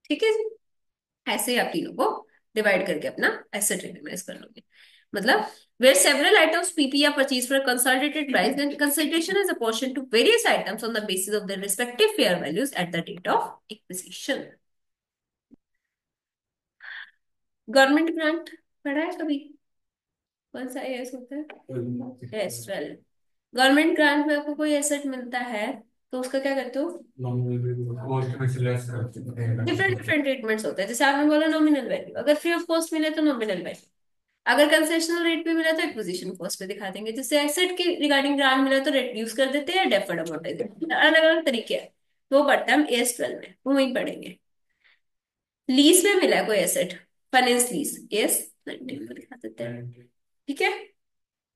ठीक है जी। ऐसे ही आप तीनों को डिवाइड करके अपना एसेट रिकॉग्नाइज कर लोगे। मतलब where several items PP are purchased for a consolidated price, then consideration is apportioned to various items on the basis of their respective fair values at the date of acquisition. Government grant पढ़ा है कभी? कौन सा as होता है? S 12। Government grant में आपको कोई एसेट मिलता है तो उसका क्या करते हो? कॉस्ट में से लेस करते डिफरेंट हैं। डिफरेंट ट्रीटमेंट्स होते हैं। जैसे आपने बोला नॉमिनल वैल्यू, अगर फ्री ऑफ कॉस्ट मिले तो नॉमिनल वैल्यू, अगर कंसेशनल रेट पे मिला तो एक्विजिशन कॉस्ट पे दिखा देंगे। जैसे एसेट के रिगार्डिंग ग्रांट मिला तो रिड्यूस कर देते हैं, डेफर्ड अमोर्टाइजेशन, अलग अलग तरीके हैं। वो पढ़ता है हम एस 12 में, वो वहीं पढ़ेंगे। लीज में मिला है कोई एसेट, फाइनेंस लीज, एस 19 में दिखा देते हैं। ठीक है,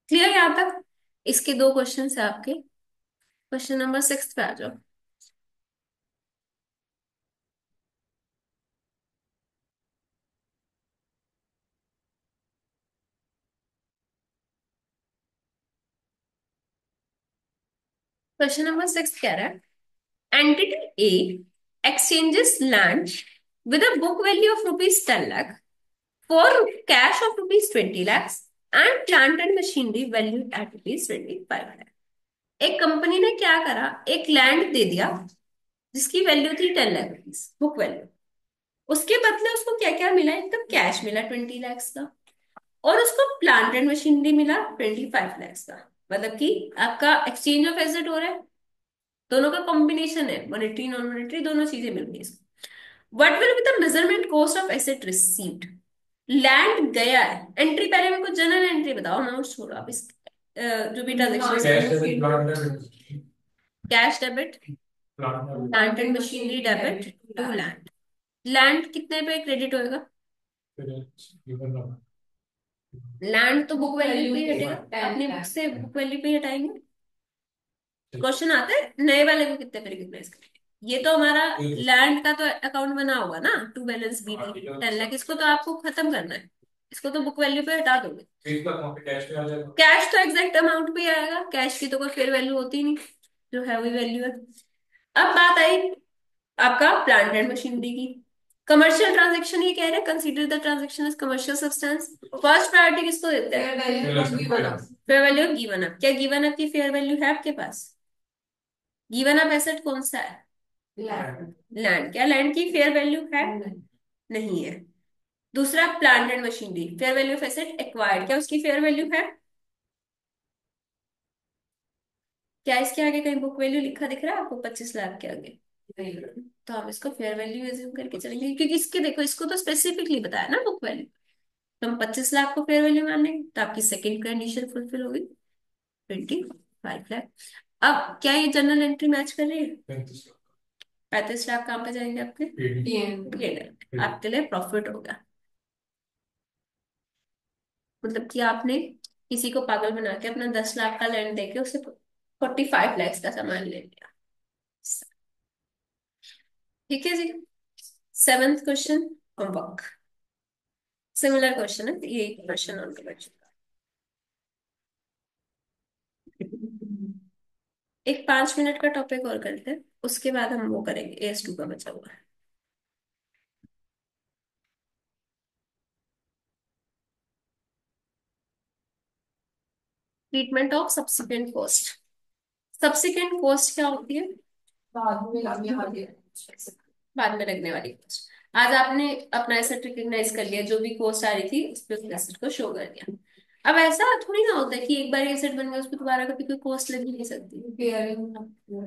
क्लियर यहाँ तक? इसके दो क्वेश्चन है आपके। क्वेश्चन नंबर 6 पे आ जाओ। क्वेश्चन नंबर 6 कह रहा है entity A exchanges land with a book value of rupees 10 lakh for cash of rupees 20 lakhs and plant and machinery valued at rupees 25 lakh। एक कंपनी ने क्या करा, एक लैंड दे दिया जिसकी वैल्यू थी 10 लाख रुपीज, बुक वैल्यू। उसके बदले उसको क्या क्या मिला? एकदम कैश मिला 20 लैक्स का, और उसको प्लांट एंड मशीनरी मिला 25 लैक्स का। मतलब कि आपका एक्सचेंज ऑफ एसेट हो रहा है, दोनों का कॉम्बिनेशन है, मॉनेटरी नॉन मॉनेटरी दोनों चीजें मिल गई इसको। What will be the measurement cost of asset received? Land गया है, एंट्री पहले मेरे को जनरल एंट्री बताओ, अमाउंट छोड़ो आप इस जो भी cash debit transaction. Plant debit cash debit, plant plant and machinery debit to land. Land कितने पे क्रेडिट होएगा? डेबिट। लैंड तो बुक वैल्यू पे ही हटेगा, अपनी बुक से बुक वैल्यू पे ही हटाएंगे। क्वेश्चन आता है नए वाले को कितने पे रिकॉग्नाइज करेंगे? ये तो हमारा लैंड का तो अकाउंट बना हुआ ना, टू बैलेंस बी 10 लाख, इसको तो आपको खत्म करना है, इसको तो बुक वैल्यू पे हटा दोगे। कैश तो एग्जैक्ट अमाउंट पे ही आएगा, कैश की तो कोई फेयर वैल्यू होती ही नहीं, जो है वही वैल्यू है। अब बात आई आपका प्लांट एंड मशीनरी की। कमर्शियल ट्रांजेक्शन ये कह रहे हैं consider the transaction as commercial substance. First priority किसको देते हैं? Fair value given up. क्या गिवन अप की फेयर वैल्यू है आपके पास? गिवन अप एसेट कौन सा है? लैंड। क्या लैंड की फेयर वैल्यू है? नहीं है। दूसरा plant and machinery, fair value of asset acquired, क्या उसकी फेयर वैल्यू है? क्या इसके आगे कहीं बुक वैल्यू लिखा दिख रहा है आपको 25 लाख के आगे? तो हम इसको फेयर वैल्यू एज्यूम करके चलेंगे, क्योंकि इसके देखो इसको तो स्पेसिफिकली बताया ना बुक वैल्यू, तो हम 25 लाख को फेयर वैल्यू मान लेंगे, तो आपकी सेकंड कंडीशन फुलफिल होगी, 25 लाख। अब क्या ये जनरल एंट्री मैच कर रही है? 35 लाख 35 लाख कहाँ पे जाएंगे आपके? पीएन P&L आपके लिए प्रॉफिट हो गया। मतलब कि आपने किसी को पागल बना के अपना 10 लाख का लैंड देके उसे 45 लैक्स का सामान ले लिया। ठीक है जी। Seventh question homework, similar question है, ये क्वेश्चन ऑन के बच्चों का। एक 5 मिनट का टॉपिक और करते हैं, उसके बाद हम वो करेंगे AS2 का बचा हुआ। Treatment of subsequent cost. Subsequent cost क्या होती है? बाद में लगने वाली है। बाद में लगने वाली कॉस्ट। आज आपने अपना एसेट रिकॉग्नाइज कर लिया, जो भी कॉस्ट आ रही थी उस पर उस एसेट को शो कर दिया। अब ऐसा थोड़ी ना होता है कि एक बार एसेट बन गया उस पर दोबारा कभी कोई कॉस्ट लग ही नहीं सकती।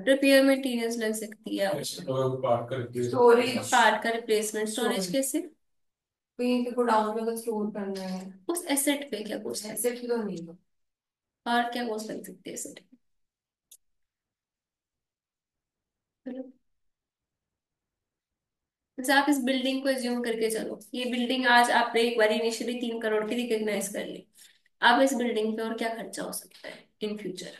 रिपेयर मेंटेनेंस लग सकती है, पार्ट करके स्टोरेज, पार्ट का रिप्लेसमेंट, स्टोरेज कैसे? कहीं के गोडाउन में अगर स्टोर करना है उस एसेट पे क्या कॉस्ट है? एसेट की तो नहीं है। और क्या कॉस्ट लग सकती है एसेट? जैसे आप इस बिल्डिंग को एज्यूम करके चलो, ये बिल्डिंग आज आपने एक बार इनिशियली 3 करोड़ की रिकॉग्नाइज कर ली। अब इस बिल्डिंग पे और क्या खर्चा हो सकता है इन फ्यूचर?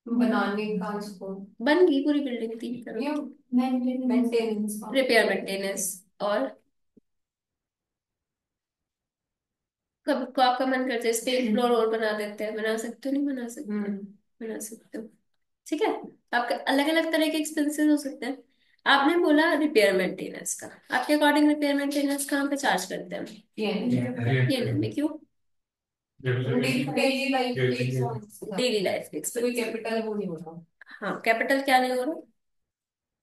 बनाने का इसको बन गई पूरी building 3 crore, maintenance repair maintenance. और कब को आपका मन करता है इस पे एक फ्लोर और बना देते हैं, बना सकते हो? नहीं बना सकते? बना सकते हो। ठीक है, आपके अलग अलग तरह के एक्सपेंसेस हो सकते हैं। आपने बोला रिपेयर मेंटेनेंस का, आपके अकॉर्डिंग रिपेयर मेंटेनेंस कहाँ पे चार्ज करते हैं? ये में क्यों? डेली लाइफ डेली लाइफ के कोई एक्सपेंस। कैपिटल वो नहीं होता। हाँ, कैपिटल क्या नहीं हो रहा?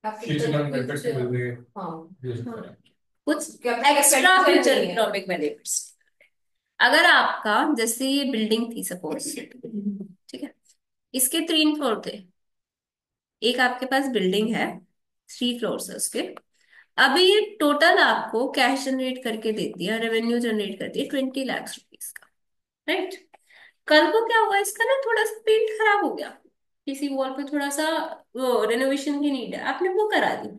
हाँ हाँ, कुछ Capital एक्स्ट्रा expenditure फ्यूचर नहीं है। Economic benefits. अगर आपका जैसे ये बिल्डिंग थी सपोज, ठीक है, इसके 3 फ्लोर थे। एक आपके पास बिल्डिंग है, 3 फ्लोर्स है उसके। अभी ये टोटल आपको कैश जनरेट करके देती है, रेवेन्यू जनरेट करती है 20 लाख रुपीज का, राइट? कल को क्या हुआ, इसका ना थोड़ा सा पेंट खराब हो गया, किसी वॉल पे थोड़ा सा वो रेनोवेशन की नीड है, आपने वो करा दी,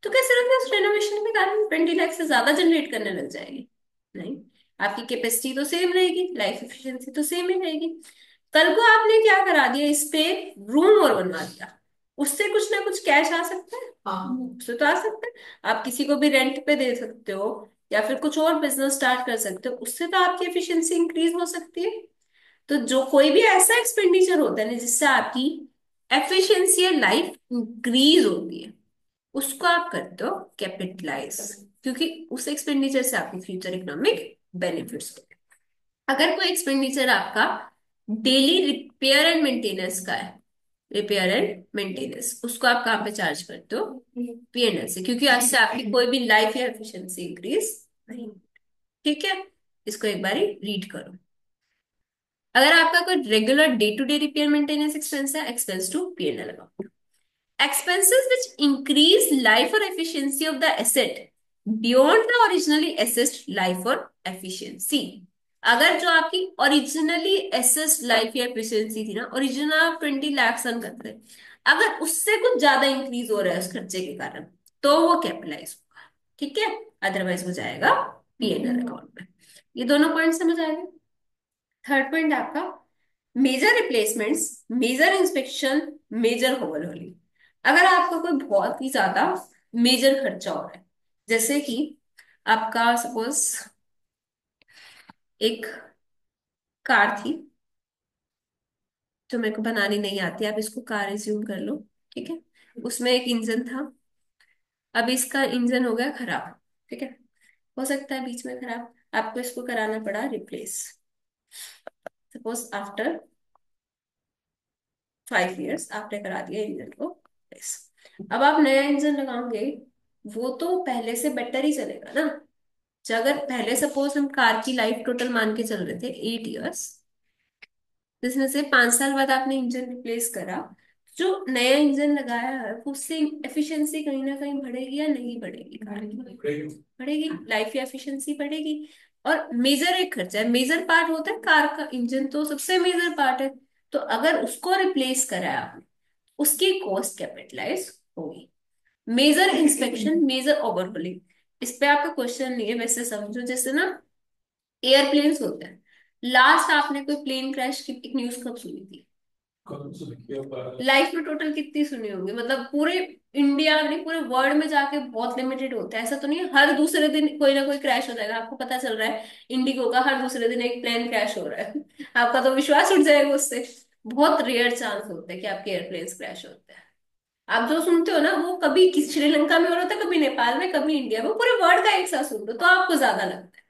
तो क्या सिर्फ उस रेनोवेशन के कारण 20 लाख से ज्यादा जनरेट करने लग जाएगी? नहीं, आपकी कैपेसिटी तो सेम रहेगी, लाइफ एफिशिएंसी तो सेम ही रहेगी। कल को आपने क्या करा दिया, इस पे रूम और बनवा दिया, उससे कुछ ना कुछ कैश आ सकता है। हाँ उससे तो आ सकता है। आप किसी को भी रेंट पे दे सकते हो, या फिर कुछ और बिजनेस स्टार्ट कर सकते हो, उससे तो आपकी एफिशिएंसी इंक्रीज हो सकती है। तो जो कोई भी ऐसा एक्सपेंडिचर होता है ना जिससे आपकी एफिशिएंसी या लाइफ इंक्रीज होती है, उसको आप करते हो कैपिटलाइज, क्योंकि उस एक्सपेंडिचर से आपको फ्यूचर इकोनॉमिक बेनिफिट्स होते हैं। अगर कोई एक्सपेंडिचर आपका डेली रिपेयर एंड मेंटेनेंस का है, रिपेयर एंड मेंटेनेंस, उसको आप कहाँ पे चार्ज करते हो? P&L से, क्योंकि आज से आपकी कोई भी लाइफ या एफिशिएंसी इंक्रीज नहीं। ठीक है, इसको एक बार रीड करो। अगर आपका कोई regular day to day repair maintenance expense है, expense to P&L account. Expenses which increase life or efficiency of the asset beyond the originally assessed life or efficiency। अगर जो आपकी ओरिजिनली assessed लाइफ या efficiency थी ना, original आप 20 lakh earn करते हैं, अगर उससे कुछ ज्यादा इंक्रीज हो रहा है उस खर्चे के कारण, तो वो कैपिटलाइज होगा। ठीक है, अदरवाइज हो जाएगा P&L अकाउंट में। ये दोनों पॉइंट समझ आ गए। थर्ड पॉइंट आपका major replacements, major inspection, major overhauling. अगर आपका कोई बहुत ही ज्यादा मेजर खर्चा हो रहा है, जैसे कि आपका सपोज एक कार थी, जो मेरे को बनानी नहीं आती, आप इसको कार एज्यूम कर लो, ठीक है, उसमें एक इंजन था। अब इसका इंजन हो गया खराब, ठीक है, हो सकता है बीच में खराब, आपको इसको कराना पड़ा रिप्लेस, सपोज आफ्टर 5 इयर्स आपने करा दिया इंजन को replace। अब आप नया इंजन लगाओगे, वो तो पहले से बेटर ही चलेगा ना। जो अगर पहले सपोज हम कार की लाइफ टोटल मान के चल रहे थे 8 इयर्स, जिसमें से 5 साल बाद आपने इंजन रिप्लेस करा, जो नया इंजन लगाया है उससे एफिशिएंसी कहीं ना कहीं बढ़ेगी या नहीं बढ़ेगी? कार की बढ़ेगी, लाइफ या एफिशिएंसी बढ़ेगी। और मेजर एक खर्चा है, मेजर पार्ट होता है कार का, इंजन तो सबसे मेजर पार्ट है। तो अगर उसको रिप्लेस करा है आपने, उसकी कॉस्ट कैपिटलाइज होगी। मेजर इंस्पेक्शन, मेजर ओवरहोलिंग, इस पे आपका क्वेश्चन नहीं है, वैसे समझो जैसे ना एयरप्लेन्स होते हैं। लास्ट आपने कोई प्लेन क्रैश की एक न्यूज कब सुनी थी? कौन सी लिखी है पर? लाइफ में टोटल कितनी सुनी होंगी? मतलब पूरे इंडिया नहीं, पूरे वर्ल्ड में जाके बहुत लिमिटेड होता है। ऐसा तो नहीं है हर दूसरे दिन कोई ना कोई क्रैश हो जाएगा। आपको पता चल रहा है इंडिगो का हर दूसरे दिन एक प्लेन क्रैश हो रहा है आपका तो विश्वास उठ जाएगा उससे। बहुत रेयर चांस होता है कि आपके एयरप्लेन क्रैश होते हैं। आप जो सुनते हो ना वो कभी श्रीलंका में हो रहा था, कभी नेपाल में, कभी इंडिया में, पूरे वर्ल्ड का एक साथ सुन लो तो आपको ज्यादा लगता है।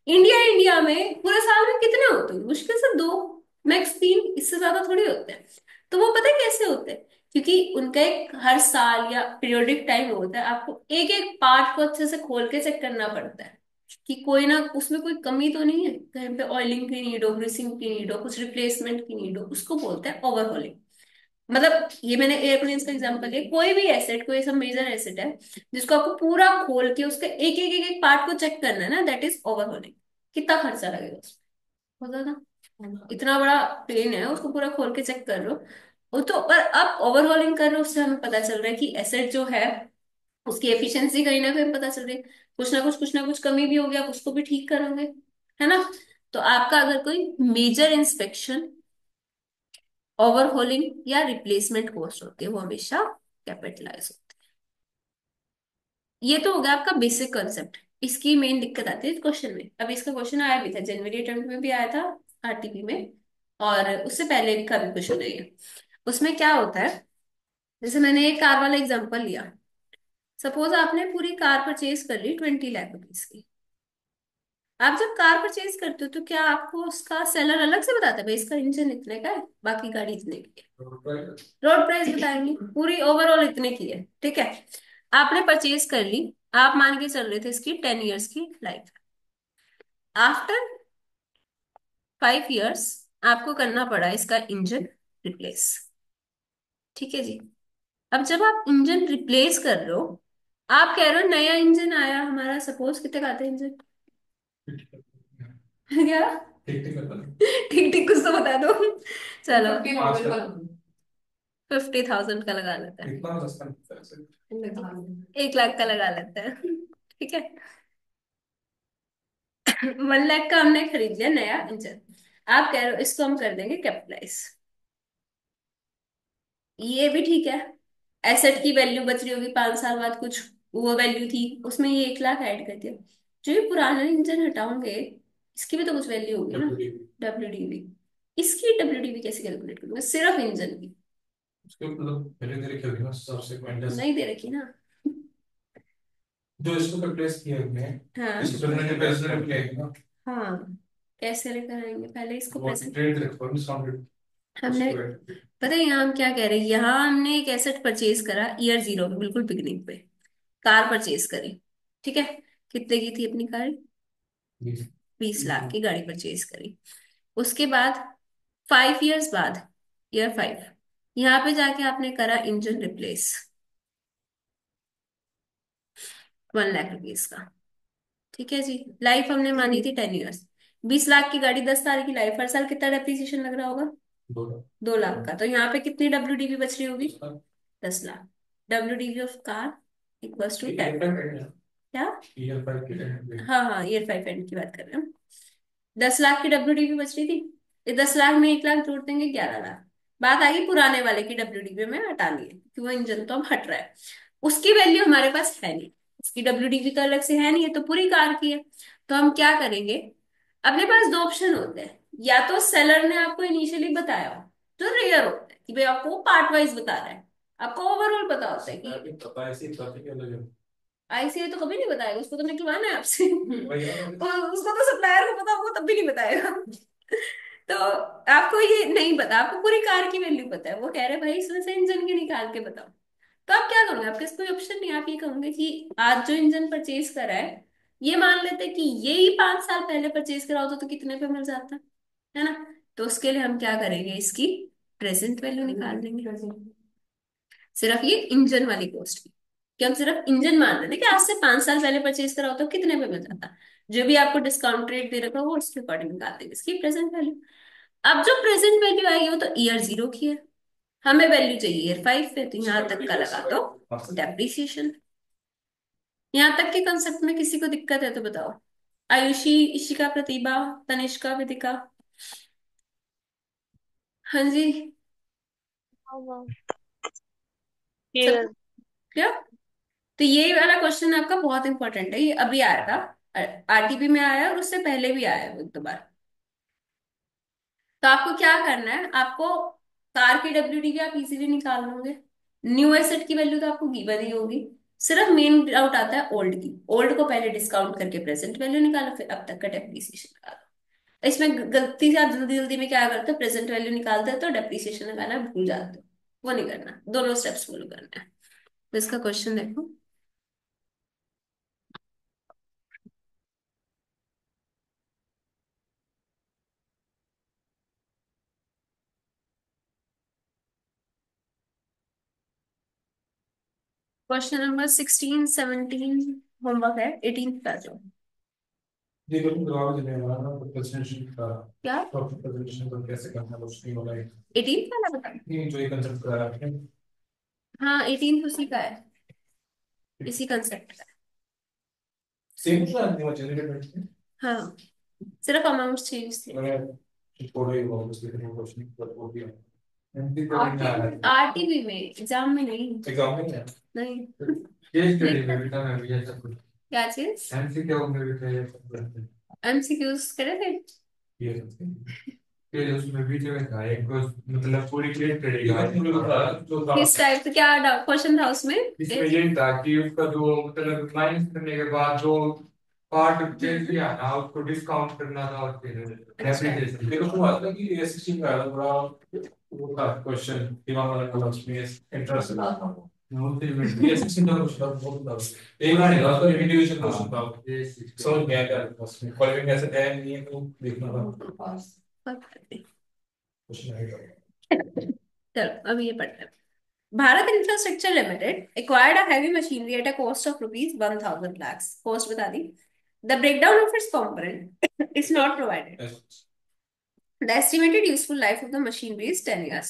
इंडिया इंडिया में पूरे साल में कितने होते हैं? मुश्किल से दो, मैक्स तीन, इससे ज्यादा थोड़ी होते हैं। तो वो पता है कैसे होते हैं? क्योंकि उनका एक हर साल या पीरियोडिक टाइम होता है, आपको एक एक पार्ट को अच्छे से खोल के चेक करना पड़ता है कि कोई ना उसमें कोई कमी तो नहीं है, कहीं पे ऑयलिंग की नीड हो, ग्रीसिंग की नीड हो, कुछ रिप्लेसमेंट की नीड हो, उसको बोलते हैं ओवरहॉलिंग। मतलब ये मैंने एयरप्लेन्स का एग्जांपल लिया, कोई भी एसेट, कोई ऐसा मेजर एसेट है जिसको आपको पूरा खोल के उसके एक एक पार्ट को चेक करना है ना, दैट इज ओवरहॉलिंग। कितना खर्चा लगेगा उसमें? बहुत ज्यादा। इतना बड़ा प्लेन है, उसको पूरा खोल के चेक कर रहे हो वो तो, पर अब ओवरहॉलिंग कर रहे हो उससे हमें पता चल रहा है कि एसेट जो है उसकी एफिशिएंसी कहीं ना कहीं पता चल रही है। कुछ ना कुछ कमी भी हो गया, आप उसको भी ठीक करोगे, है ना? तो आपका अगर कोई मेजर इंस्पेक्शन, ओवरहोलिंग या रिप्लेसमेंट कॉस्ट होती है वो हमेशा कैपिटलाइज होती है। ये तो हो गया आपका बेसिक कॉन्सेप्ट। इसकी मेन दिक्कत आती है क्वेश्चन में। अब इसका क्वेश्चन आया भी था, जनवरी अटेम्प्ट में भी आया था, आरटीपी में, और उससे पहले का भी क्वेश्चन है। उसमें क्या होता है, जैसे मैंने एक कार वाला एग्जांपल लिया। सपोज आपने पूरी कार परचेज कर ली 20 लाख रुपीज की। आप जब कार परचेज करते हो तो क्या आपको उसका सेलर अलग से बताता है भाई इसका इंजन इतने का है, बाकी गाड़ी इतने की है? रोड प्राइस बताएंगे पूरी ओवरऑल इतने की है, ठीक है। आपने परचेज कर ली, आप मान के चल रहे थे इसकी 10 इयर्स की लाइफ। आफ्टर 5 इयर्स आपको करना पड़ा इसका इंजन रिप्लेस, ठीक है जी। अब जब आप इंजन रिप्लेस कर रहे हो, आप कह रहे हो नया इंजन आया हमारा, सपोज कितने का आता है इंजन क्या? ठीक ठीक है। ठीक ठीक कुछ तो बता दो चलो। 50,000 का 50,000 का लगा लेते हैं, कितना सस्ता मिलता है ऐसे? 1 लाख का लगा लेते हैं ठीक है 1 लाख का हमने खरीद लिया नया इंजन। आप कह रहे हो इसको हम कर देंगे कैपिटलाइज। ये भी ठीक है। एसेट की वैल्यू बच रही होगी 5 साल बाद, कुछ वो वैल्यू थी उसमें ये 1 लाख ऐड कर दिया। जो ये पुराना इंजन हटाओगे इसकी भी तो कुछ वैल्यू होगी ना, WDV डब्ल्यूडीवी। इसकी डब्ल्यूडीवी कैसे कैलकुलेट करूंगा सिर्फ इंजन की? उसके मतलब धीरे धीरे क्यों ना सबसे पॉइंट नहीं दे रखी ना। जो इसको रिप्लेस किया हमने, हाँ इसको करने के पैसे रख लेंगे ना। हाँ, कैसे लेकर आएंगे? पहले इसको वो प्रेजेंट। ट्रेड रखो डिस्काउंटेड हमने, उसको। पता है यहाँ हम क्या कह रहे हैं, यहाँ हमने एक एसेट परचेज करा ईयर जीरो पे, बिल्कुल बिगिनिंग पे कार परचेज करी, ठीक है। कितने की थी अपनी कार? 20 लाख की गाड़ी परचेज करी। उसके बाद 5 इयर्स बाद, ईयर 5, यहाँ पे जाके आपने करा इंजन रिप्लेस 1 लाख रुपीज का, ठीक है जी। लाइफ हमने मानी थी 10 इयर्स। 20 लाख की गाड़ी, 10 साल की लाइफ, हर साल कितना डेप्रिसिएशन लग रहा होगा? 2 लाख का। तो यहाँ पे कितनी डब्ल्यूडीवी बच रही होगी? 10 lakh. WDV of car equals to 10। क्या? हाँ हाँ, ईयर 5 एंड की बात कर रहे हैं हम। 10 लाख की डब्ल्यूडीवी बच रही थी, ये 10 लाख में 1 लाख जोड़ देंगे, 11 लाख। बात आ गई पुराने वाले की डब्ल्यूडीवी में हटानी है क्योंकि वो इंजन तो अब हट रहा है, उसकी वैल्यू हमारे पास है नहीं, उसकी डब्ल्यूडीवी का अलग से है नहीं, है तो पूरी कार की है। तो हम क्या करेंगे, अपने पास दो ऑप्शन होते हैं। या तो सेलर ने आपको इनिशियली बताया हो, जो रेयर होता है कि भाई आपको पार्ट वाइज बता रहा है, आपको ओवरऑल पता होता है कि आईसीआई तो कभी नहीं बताएगा, उसको तो निकलवाना है आपसे और उसको तो सप्लायर को पता होगा तब भी नहीं बताएगा तो आपको ये नहीं पता, आपको पूरी कार की वैल्यू पता है, वो कह रहे हैं भाई इसमें से इंजन की निकाल के बताओ। तो आप क्या करोगे, आपके पास कोई ऑप्शन नहीं है। आप ये कहोगे कि आज जो इंजन परचेज करा है, ये मान लेते हैं कि ये ही 5 साल पहले परचेज करा होता तो कितने पे मिल जाता, है ना? तो उसके लिए हम क्या करेंगे, इसकी प्रेजेंट वैल्यू निकाल देंगे, सिर्फ ये इंजन वाली कॉस्ट की। कि हम सिर्फ इंजन मान रहे थे कि आज से 5 साल पहले परचेज करा हो तो कितने पे मिल जाता, जो भी आपको डिस्काउंट रेट दे रखा हो उसके अकॉर्डिंग निकाल देंगे इसकी प्रेजेंट वैल्यू। अब जो प्रेजेंट वैल्यू आएगी वो तो ईयर जीरो की है, हमें वैल्यू चाहिए ईयर 5 पे, तो यहाँ तक का लगा दो डेप्रिसिएशन। यहाँ तक के कंसेप्ट में किसी को दिक्कत है तो बताओ। आयुषी, इशिका, प्रतिभा, तनिष्का, विदिका। हाँ जी। हाँ हाँ सब क्लियर। क्लियर। तो ये वाला क्वेश्चन आपका बहुत इंपॉर्टेंट है, ये अभी आया था, आरटीपी में आया और उससे पहले भी आया है एक दो बार। तो आपको क्या करना है, आपको कार की डब्ल्यूडी आप इजीली निकाल लोगे, न्यू एसेट की वैल्यू तो आपको गिवन ही होगी। सिर्फ मेन डाउट आता है ओल्ड की, ओल्ड को पहले डिस्काउंट करके प्रेजेंट वैल्यू निकालो, फिर अब तक का डेप्रिसिएशन निकालो। इसमें गलती से आप जल्दी जल्दी में क्या करते हो, प्रेजेंट वैल्यू निकालते हो तो डेप्रिसिएशन लगाना भूल जाते हो। वो नहीं करना, दोनों स्टेप्स फॉलो करना है। तो इसका क्वेश्चन देखो। क्वेश्चन नंबर 16 17 होमवर्क है, 18 का जो। देखो तुम जवाब देने वाला ना प्रेजेंटेशन का, क्या टॉपिक प्रेजेंटेशन को कैसे करना है कुछ नहीं होगा। 18 का ना बता। नहीं, जो ये कंसेप्ट करा रहा है हाँ 18 उसी का है, इसी कंसेप्ट का है। सेम तो आदमी में जनरेट हाँ सिर्फ अमाउंट चेंज थे। मैंने छोड़ो ही होगा उसके लिए क्वेश्चन पर वो भी एमपी का नहीं आ रहा है। आरटीवी में, एग्जाम में नहीं। एग्जाम में नहीं है। नहीं। केस स्टडी में भी था, मैं भी ऐसा कुछ क्या चीज? एमसी क्या में भी था ये सब करते हैं। एमसीक्यूज करे थे। ये सब फिर उसमें भी जो था एक मतलब पूरी केस स्टडी का जो था किस टाइप से, क्या क्वेश्चन था उसमें? इसमें यही था कि उसका जो मतलब माइनस करने के बाद जो पार्ट चेंज किया ना उसको डिस्काउंट करना था और फिर अच्छा। डेप्रिसिएशन मेरे को हुआ था कि ये 16 का थोड़ा वो था क्वेश्चन दिमाग वाला था उसमें इंटरेस्ट था। ये 16 का क्वेश्चन बहुत था, एक बार नहीं था तो इंडिविजुअल क्वेश्चन था। समझ में आया उसमें कॉलिंग ऐसे है नहीं है तो देखना था क्वेश्चन आएगा। चलो अब ये पढ़ते हैं। Bharat infrastructure limited acquired a heavy machinery at a cost of rupees 1000 lakhs। Cost बता दी। The breakdown of its component is not provided. The estimated useful life of the machinery is 10 years.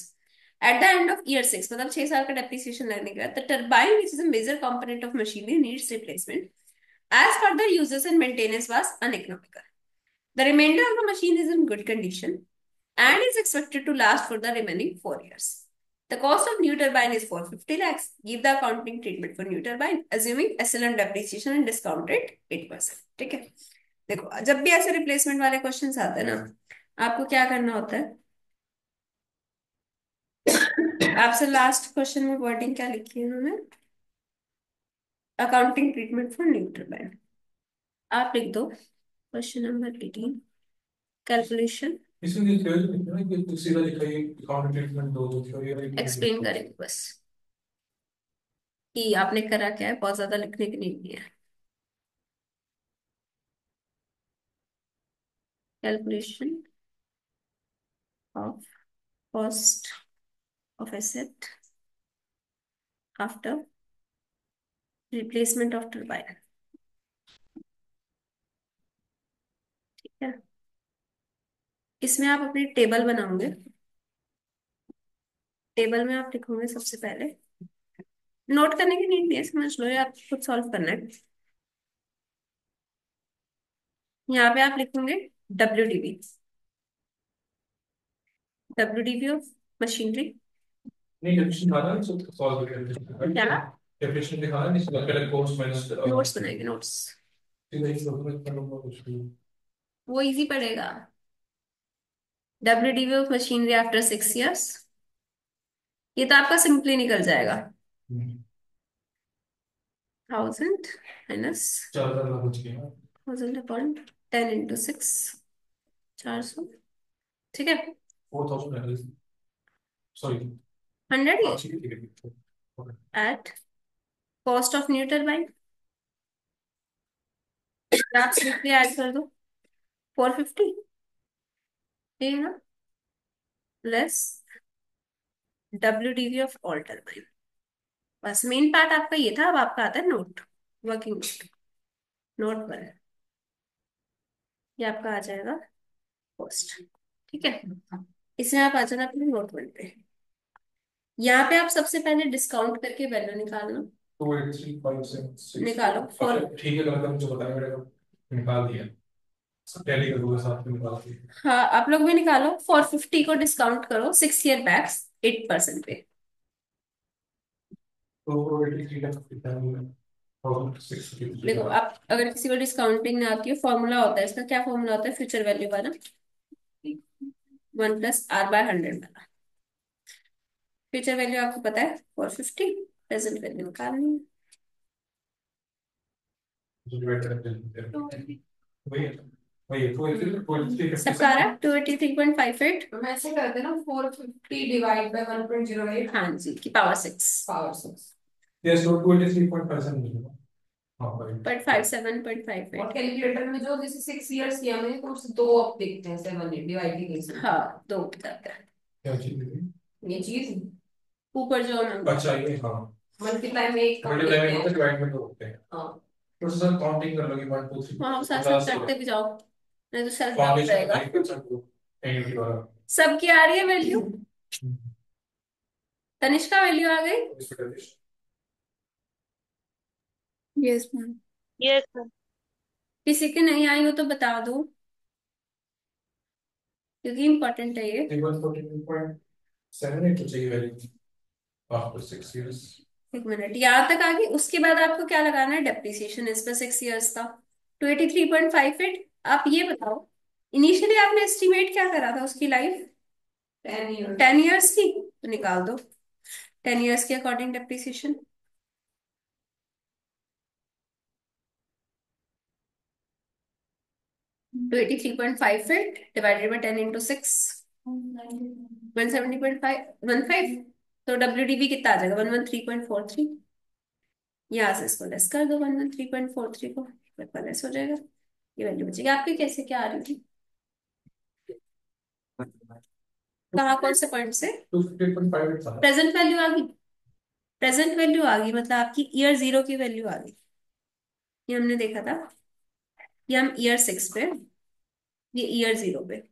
At the end of year 6, मतलब 6 साल का depreciation लगने के बाद, the turbine, which is a major component of machinery, needs replacement. As further uses and maintenance was uneconomical. The remainder of the machine is in good condition and is expected to last for the remaining 4 years. The cost of new turbine is 450 lakhs. Give the accounting treatment for new turbine, assuming SLM depreciation and discount rate 8%. ठीक है। देखो जब भी ऐसे replacement वाले questions आते हैं ना, आपको क्या करना होता है, आपसे लास्ट क्वेश्चन में वर्डिंग क्या लिखी है उन्होंने, accounting treatment for new turbine. आप लिख दो क्वेश्चन नंबर 18 कैलकुलेशन। इसमें ये थ्योरी लिखा है कि सीधा लिखा है अकाउंट ट्रीटमेंट दो दो थ्योरी एक्सप्लेन करेंगे बस कि आपने करा क्या है, बहुत ज्यादा लिखने की नहीं है। Calculation of cost of asset after replacement of turbine. ठीक है। इसमें आप अपनी टेबल बनाओगे। टेबल में आप लिखोगे सबसे पहले, नोट करने की नीड नहीं है, समझ लो ये आप खुद सॉल्व करना है। यहाँ पे आप लिखेंगे WDV, WDV ऑफ मशीनरी। नहीं डेफिनेशन दिखाना है सब सॉल्व करके क्या? डेफिनेशन दिखाना है इसका पहले कोर्स माइनस नोट्स बनाएंगे, नोट्स। नहीं डॉक्यूमेंट कर लूंगा कुछ भी। वो इजी पड़ेगा। WDV of machinery after 6 years, ये तो आपका सिंपली निकल जाएगा। 1000 माइनस 4,000 कुछ किया 1000 अपॉन 10 इंटू 6, 400। ठीक है। 4,000 सॉरी 100 ये ठीक है ठीक है। At cost of new turbine, आप सिंपली ऐड कर दो 450, ठीक है ना, less WDV of all turbine. बस मेन पार्ट आपका ये था, अब आपका आता है नोट, वर्किंग नोट। नोट पर ये आपका आ जाएगा कॉस्ट। ठीक है। इसमें आप आ जाना अपने नोट वन पे। यहाँ पे आप सबसे पहले डिस्काउंट करके वैल्यू निकालना। 283.6 निकालो फॉर। अच्छा ठीक है, गलत मुझे बताया, मैंने निकाल दिया, टैली कर दूंगा साथ में, निकाल दिया। हाँ आप लोग भी निकालो। 450 को डिस्काउंट करो 6 ईयर बैक्स 8% पे। तो 83 का 57,653 देखो आप अगर किसी को डिस्काउंटिंग ना आती है, फॉर्मूला होता है इसका, क्या फॉर्मूला होता है फ्यूचर वैल्यू वाला? 1+R/100 वाला। फ्यूचर वैल्यू आपको पता है 450, प्रेजेंट वैल्यू निकालनी है। जो वेट करते हैं वही है, वही है, 283 सबका आ रहा है 283.58। तो मैं ऐसे करते ना 450 डिवाइड बाय 1.08 हाँ जी की पावर 6। पावर 6 यस, तो 283.57 मिलेगा। हाँ भाई, 0.57 और 0.58। कैलकुलेटर में जो जैसे 6 इयर्स किया मैंने तो उससे दो अब देखते हैं 7 डिवाइड की कैसे हाँ 2 बताता है क्या चीज है? ये चीज ऊपर जो नंबर अच्छा ये, हाँ, मल्टीप्लाई में एक कम मल्टीप्लाई लेते में होता हैं। है, डिवाइड में 2 होते हैं। हाँ तो सर काउंटिंग कर लोगे 1 2 3, वहां आप साथ साथ 50 हो करते भी जाओ, नहीं तो सेल्फ डाउट फाउंडेशन रहेगा। 9% को एनयूटी वाला। सबकी आ रही है वैल्यू? तनिष्का वैल्यू आ गई? Yes ma'am. Yes ma'am. किसी की नहीं आई हो तो बता दो, क्योंकि इंपॉर्टेंट है ये। 114.78 तो चाहिए वैल्यू आफ्टर 6 इयर्स। एक मिनट, यहाँ तक आ गई। उसके बाद आपको क्या लगाना है? डेप्रिसिएशन इस पर 6 इयर्स का 283.58। आप ये बताओ, इनिशियली आपने एस्टिमेट क्या करा था उसकी लाइफ? 10 इयर्स 10 इयर्स की, तो निकाल दो 10 इयर्स के अकॉर्डिंग डेप्रिसिएशन। 283.58 divided by 10 × 6, 170.515। तो WDV कितना आ जाएगा? 113.43। यहाँ से इसको लेस कर दो 113.43 को, लेस हो जाएगा। ये वैल्यू बचेगी आपकी। कैसे, क्या आ रही थी? कहाँ, कौन से पॉइंट से? 258 था। प्रेजेंट वैल्यू आ गई। प्रेजेंट वैल्यू आ गई मतलब आपकी ईयर 0 की वैल्यू आ गई। ये हमने देखा था। ये हम ईयर 6 पे, ये ईयर 0 पे।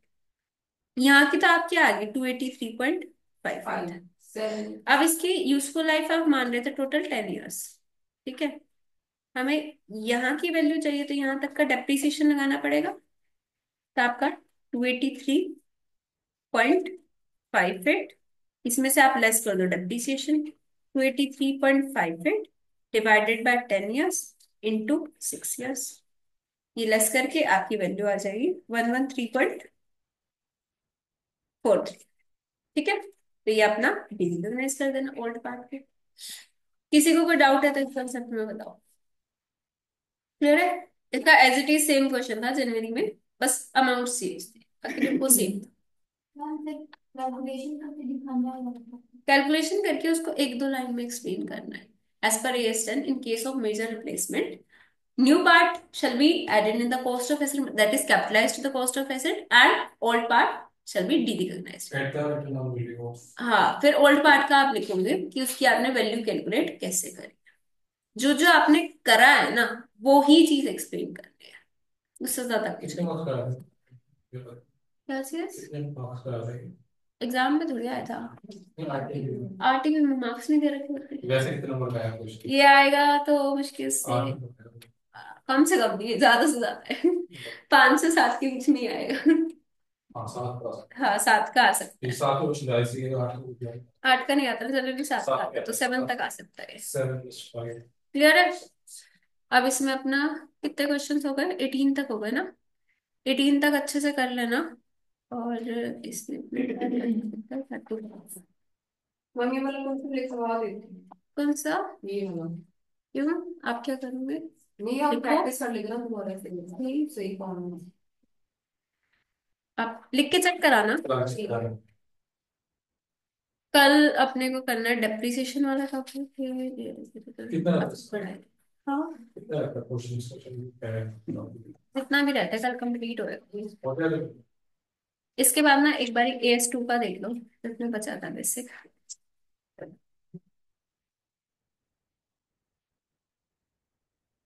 यहाँ की तो आपकी आ गई 283.58। 7 अब इसकी यूजफुल लाइफ आप मान रहे थे टोटल 10 इयर्स, ठीक है। हमें यहाँ की वैल्यू चाहिए तो यहाँ तक का डेप्रिसिएशन लगाना पड़ेगा। तो आपका 283.58, इसमें से आप लेस कर दो depreciation. 283.58 divided by 10 years into 6 years. ये लेस करके आपकी वैल्यू आ जाएगी 113.43। ठीक है, तो ये अपना डिजिटलाइज कर देना ओल्ड पार्ट के। किसी को कोई डाउट है तो इस कंसेप्ट में बताओ। क्लियर है? इसका as it is same question था जनवरी में, बस अमाउंट चेंज थे, बाकी बिल्कुल सेम था। कैलकुलेशन करके उसको 1-2 लाइन में एक्सप्लेन करना है। एज पर AS10, in case of major replacement, new part shall be added in the cost of asset, that is capitalized to the cost of asset, and old part shall be derecognized। At the return on video. हाँ, फिर old part का आप लिखोगे कि उसकी आपने value calculate कैसे करी। जो जो आपने करा है ना, वो ही चीज एक्सप्लेन करनी है, उससे ज्यादा कुछ कितने नहीं। मार्क्स करा है? क्या सीरियस? कितने मार्क्स करा है? एग्जाम में थोड़ी आया था। नहीं, आर्टिकल आरटी में मार्क्स नहीं दे रखे होते। वैसे कितने नंबर का आया क्वेश्चन? ये आएगा तो मुश्किल से आठ कम से कम नहीं, ज्यादा से ज्यादा है 5 से 7 के बीच में ही आएगा। हाँ 7 पास। हाँ 7 का आ सकता ये है। 7 क्वेश्चन आए थे, 8 को किया। 8 का नहीं आता, जनरली 7 का 7 आता है, तो 7 तक आ सकता है। 7+5। क्लियर है? अब इसमें अपना कितने क्वेश्चंस हो गए? 18 तक हो गए ना। 18 तक अच्छे से कर लेना। और इसमें मम्मी वाला कौन सा लिखवा देती कौन सा? ये वाला क्यों, आप क्या करोगे? नहीं आप लिखो। प्रैक्टिस कर लेना तुम्हारा से नहीं सही कौन आप लिख के चेक कराना। कल अपने को करना है डेप्रिसिएशन वाला टॉपिक। कितना हाँ कितना क्वेश्चन सोचा है? जितना भी रहता है कल कंप्लीट होएगा। और क्या? इसके बाद ना एक बार AS2 का देख लो, इसमें बचा था बेसिक।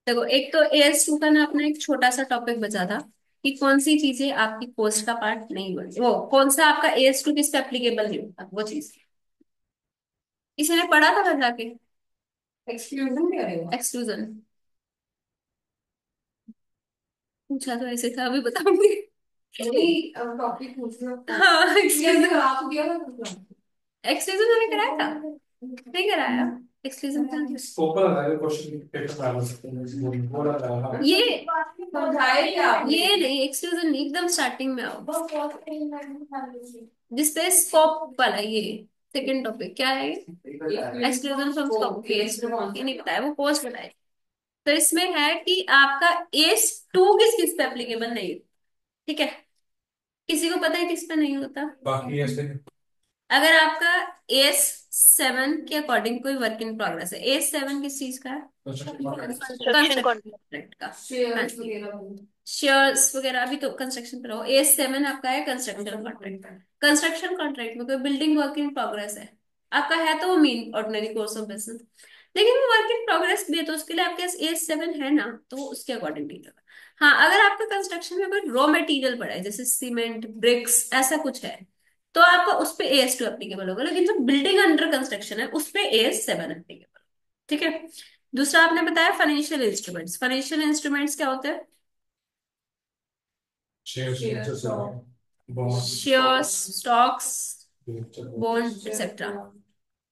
देखो एक तो AS2 का ना अपना एक छोटा सा टॉपिक बचा था कि कौन सी चीजें आपकी कोर्स का पार्ट नहीं बनती, वो कौन सा आपका AS2 किस पे एप्लीकेबल नहीं होता, वो चीज। किसी ने पढ़ा था घर जाके? एक्सक्लूजन कह रहे हो? एक्सक्लूजन पूछा तो ऐसे था, अभी बताऊंगी। नहीं, अब टॉपिक पूछ लो। हाँ, ये एक्सक्लूजन। जवाब तो दिया था तुमने। एक्सक्लूजन मैंने कराया था, नहीं कराया? एक्सक्लूजन था ऊपर आ रहा है क्वेश्चन पेपर में आ सकते हैं, बोला था हाँ। ये। समझाया क्या आपने? ये नहीं, एक्सक्लूजन नहीं, एकदम स्टार्टिंग में आओ, जिसपे स्कोप वाला ये सेकंड टॉपिक क्या है? एक्सक्लूजन फ्रॉम स्कोप केस, ये नहीं बताया, वो पोस्ट बताया। तो इसमें है कि आपका एस टू किस किस पे एप्लीकेबल नहीं है, ठीक है? किसी को पता है किस पे नहीं होता? बाकी ऐसे अगर आपका एस सेवन के अकॉर्डिंग कोई वर्क इन प्रोग्रेस है, एस सेवन किस चीज का है? Construction contract. कंस्ट्रक्ट का। हाँ शेयर्स जी, वगैरह। शेयर्स वगैरह अभी तो कंस्ट्रक्शन पे रहो। एस सेवन आपका है कंस्ट्रक्शन कॉन्ट्रैक्ट। कंस्ट्रक्शन कॉन्ट्रैक्ट में कोई बिल्डिंग वर्क इन प्रोग्रेस है आपका, है तो वो mean ordinary course of business, लेकिन वो वर्क इन प्रोग्रेस भी है, तो उसके लिए आपके पास एस सेवन है ना, तो वो उसके अकॉर्डिंग नहीं होगा। हाँ, अगर आपका कंस्ट्रक्शन में कोई रॉ मटेरियल पड़ा है, जैसे सीमेंट, ब्रिक्स, ऐसा कुछ है, तो आपका उस पे एस टू एप्लीकेबल होगा, लेकिन जो बिल्डिंग अंडर कंस्ट्रक्शन है उस पे एस सेवन एप्लीकेबल। ठीक है। दूसरा आपने बताया फाइनेंशियल इंस्ट्रूमेंट्स। फाइनेंशियल इंस्ट्रूमेंट्स क्या होते हैं? Shares shares, stocks, bond bond etcetera.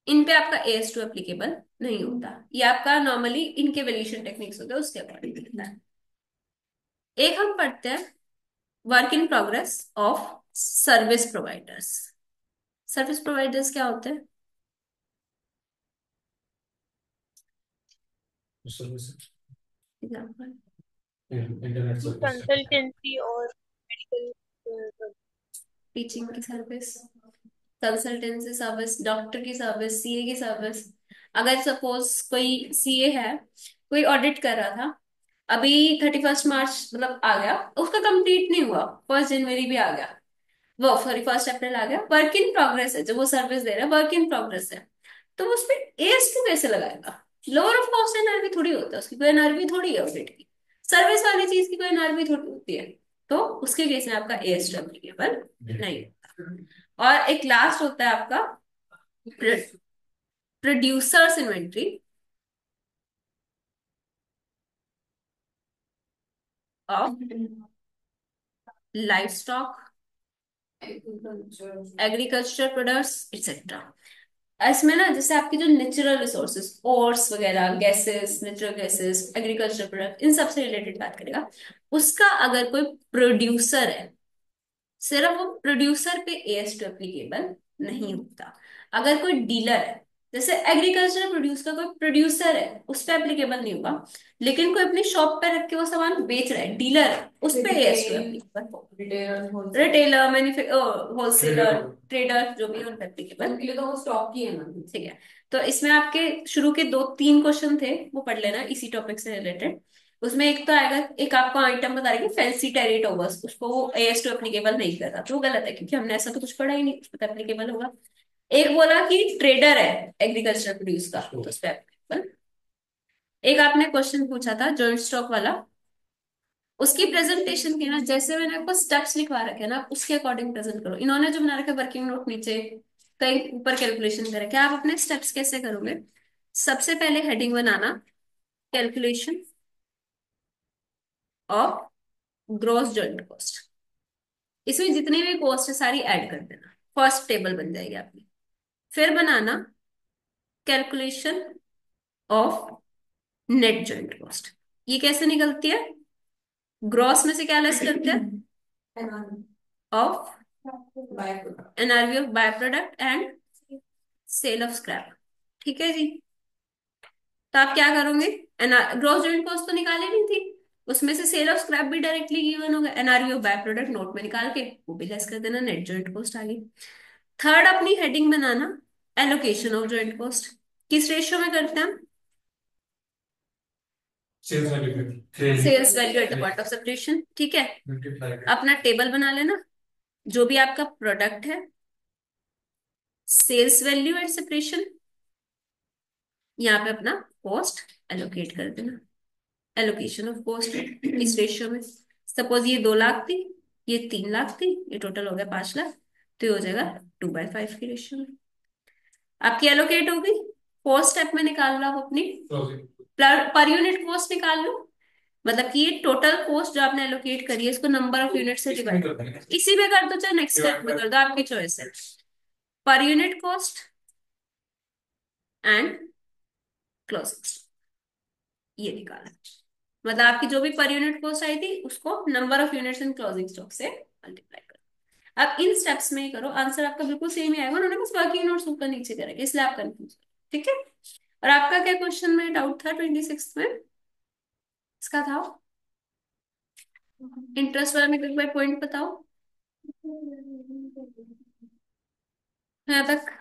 इन पे आपका एस टू एप्लीकेबल नहीं होता, ये आपका नॉर्मली इनके वैल्यूएशन टेक्निक्स होते हैं उसके अकॉर्डिंग होता है। एक हम पढ़ते हैं work in progress of service providers. Service providers क्या होते हैं? एग्जाम्पल। Internet service. कंसल्टेंसी और मेडिकल। टीचिंग की सर्विस, कंसल्टेंसी सर्विस, डॉक्टर की सर्विस, सीए की सर्विस। अगर सपोज कोई सीए है, कोई ऑडिट कर रहा था, अभी 31 मार्च मतलब आ गया, उसका कंप्लीट नहीं हुआ, 1 जनवरी भी आ गया, वो सॉरी 1 अप्रैल आ गया, वर्क इन प्रोग्रेस है, जो वो सर्विस दे रहा है वर्क इन प्रोग्रेस है, तो उस पे एस टू कैसे लगाएगा? लोअर ऑफ कॉस्ट एनआरवी थोड़ी होता है, उसकी कोई एनआरवी थोड़ी है ऑडिट की, सर्विस वाली चीज की कोई एनआरवी थोड़ी होती है, तो उसके केस में आपका एस टू एप्लीकेबल नहीं होता। और एक लास्ट होता है आपका producers inventory of life stock, agriculture products etcetera. इसमें ना जैसे आपके जो नेचुरल रिसोर्सेज, ओर्स वगैरह, gases, natural gases, agriculture product, इन सबसे रिलेटेड बात करेगा। उसका अगर कोई प्रोड्यूसर है, सिर्फ वो प्रोड्यूसर पे एएस टू एप्लीकेबल नहीं होता। अगर कोई डीलर है, जैसे एग्रीकल्चर प्रोड्यूस का कोई प्रोड्यूसर है, उस पे एप्लीकेबल नहीं होगा, लेकिन कोई अपनी शॉप पे रख के वो सामान बेच रहा है, डीलर है, उस पे एएस टू एप्लीकेबल होगा। रिटेलर, होलसेलर, ट्रेडर, जो भी है उन पे एप्लीकेबल। उनके लिए तो वो स्टॉक की है ना। ठीक है। तो इसमें आपके शुरू के 2-3 क्वेश्चन थे, वो पढ़ लेना इसी टॉपिक से रिलेटेड। उसमें एक तो आएगा, एक आपको आइटम बता रही है फैंसी टेरिटोवर्स, उसको वो एएस टू एप्लीकेबल नहीं कर रहा, तो वो गलत है, क्योंकि हमने ऐसा तो कुछ पढ़ा ही नहीं, उसको तो एप्लीकेबल होगा। एक बोला कि ट्रेडर है एग्रीकल्चर प्रोड्यूस का, तो उस पर एप्लीकेबल। एक आपने क्वेश्चन पूछा था जॉइंट स्टॉक वाला, उसकी प्रेजेंटेशन की ना, जैसे मैंने आपको स्टेप्स लिखवा रखे हैं ना, उसके अकॉर्डिंग प्रेजेंट करो। इन्होंने जो बना रखा है वर्किंग नोट नीचे, कहीं ऊपर कैलकुलेशन कर रखे हैं, आप अपने स्टेप्स कैसे करोगे? सबसे पहले heading banana, calculation of gross joint cost, इसमें जितनी भी कॉस्ट है सारी ऐड कर देना, फर्स्ट टेबल बन जाएगी आपकी। फिर बनाना calculation of net joint cost. ये कैसे निकलती है? ग्रॉस में से क्या लेस करते हैं? Of NRV of by product and sale of scrap. ठीक है जी। तो आप क्या करोगे? ग्रॉस जॉइंट कॉस्ट तो निकाली नहीं थी, उसमें से सेल ऑफ स्क्रैप भी डायरेक्टली गिवन होगा, NRV of by product note में निकाल के वो भी लेस कर देना, नेट जॉइंट कॉस्ट आ गई। थर्ड अपनी हेडिंग बनाना एलोकेशन ऑफ जॉइंट कॉस्ट। किस रेशियो में करते हैं हम? Sales value sales value at the point of separation. ठीक है। मल्टीप्लाई अपना टेबल बना लेना, जो भी आपका प्रोडक्ट है, सेल्स वैल्यू एट सेपरेशन, यहाँ पे अपना कॉस्ट एलोकेट कर देना, एलोकेशन ऑफ कॉस्ट इस रेशियो में। सपोज ये 2 लाख थी, ये 3 लाख थी, ये टोटल हो गया 5 लाख, तो ये हो जाएगा 2/5 की रेशियो में। आपकी एलोकेट हो गई। फोर्थ स्टेप में निकाल लो आप अपनी क्लोजिंग। पर यूनिट कॉस्ट निकाल लो। मतलब कि ये टोटल कॉस्ट जो आपने एलोकेट करी है इसको नंबर ऑफ यूनिट से डिवाइड कर दो। इसी में कर दो चाहे नेक्स्ट स्टेप में कर दो, आपकी चॉइस है। Per unit cost and closing, ये निकाला। मतलब आपकी जो भी पर यूनिट कॉस्ट आई थी उसको number of units in closing stock से मल्टीप्लाई करो। अब इन स्टेप्स में ही करो, आंसर आपका बिल्कुल सेम ही आएगा। उन्होंने बस वर्किंग नोट्स ऊपर नीचे करेंगे इसलिए आप कंफ्यूज। ठीक है। और आपका क्या क्वेश्चन में डाउट था 26 में? इसका था इंटरेस्ट वाला में एक बार पॉइंट बताओ यहाँ तक।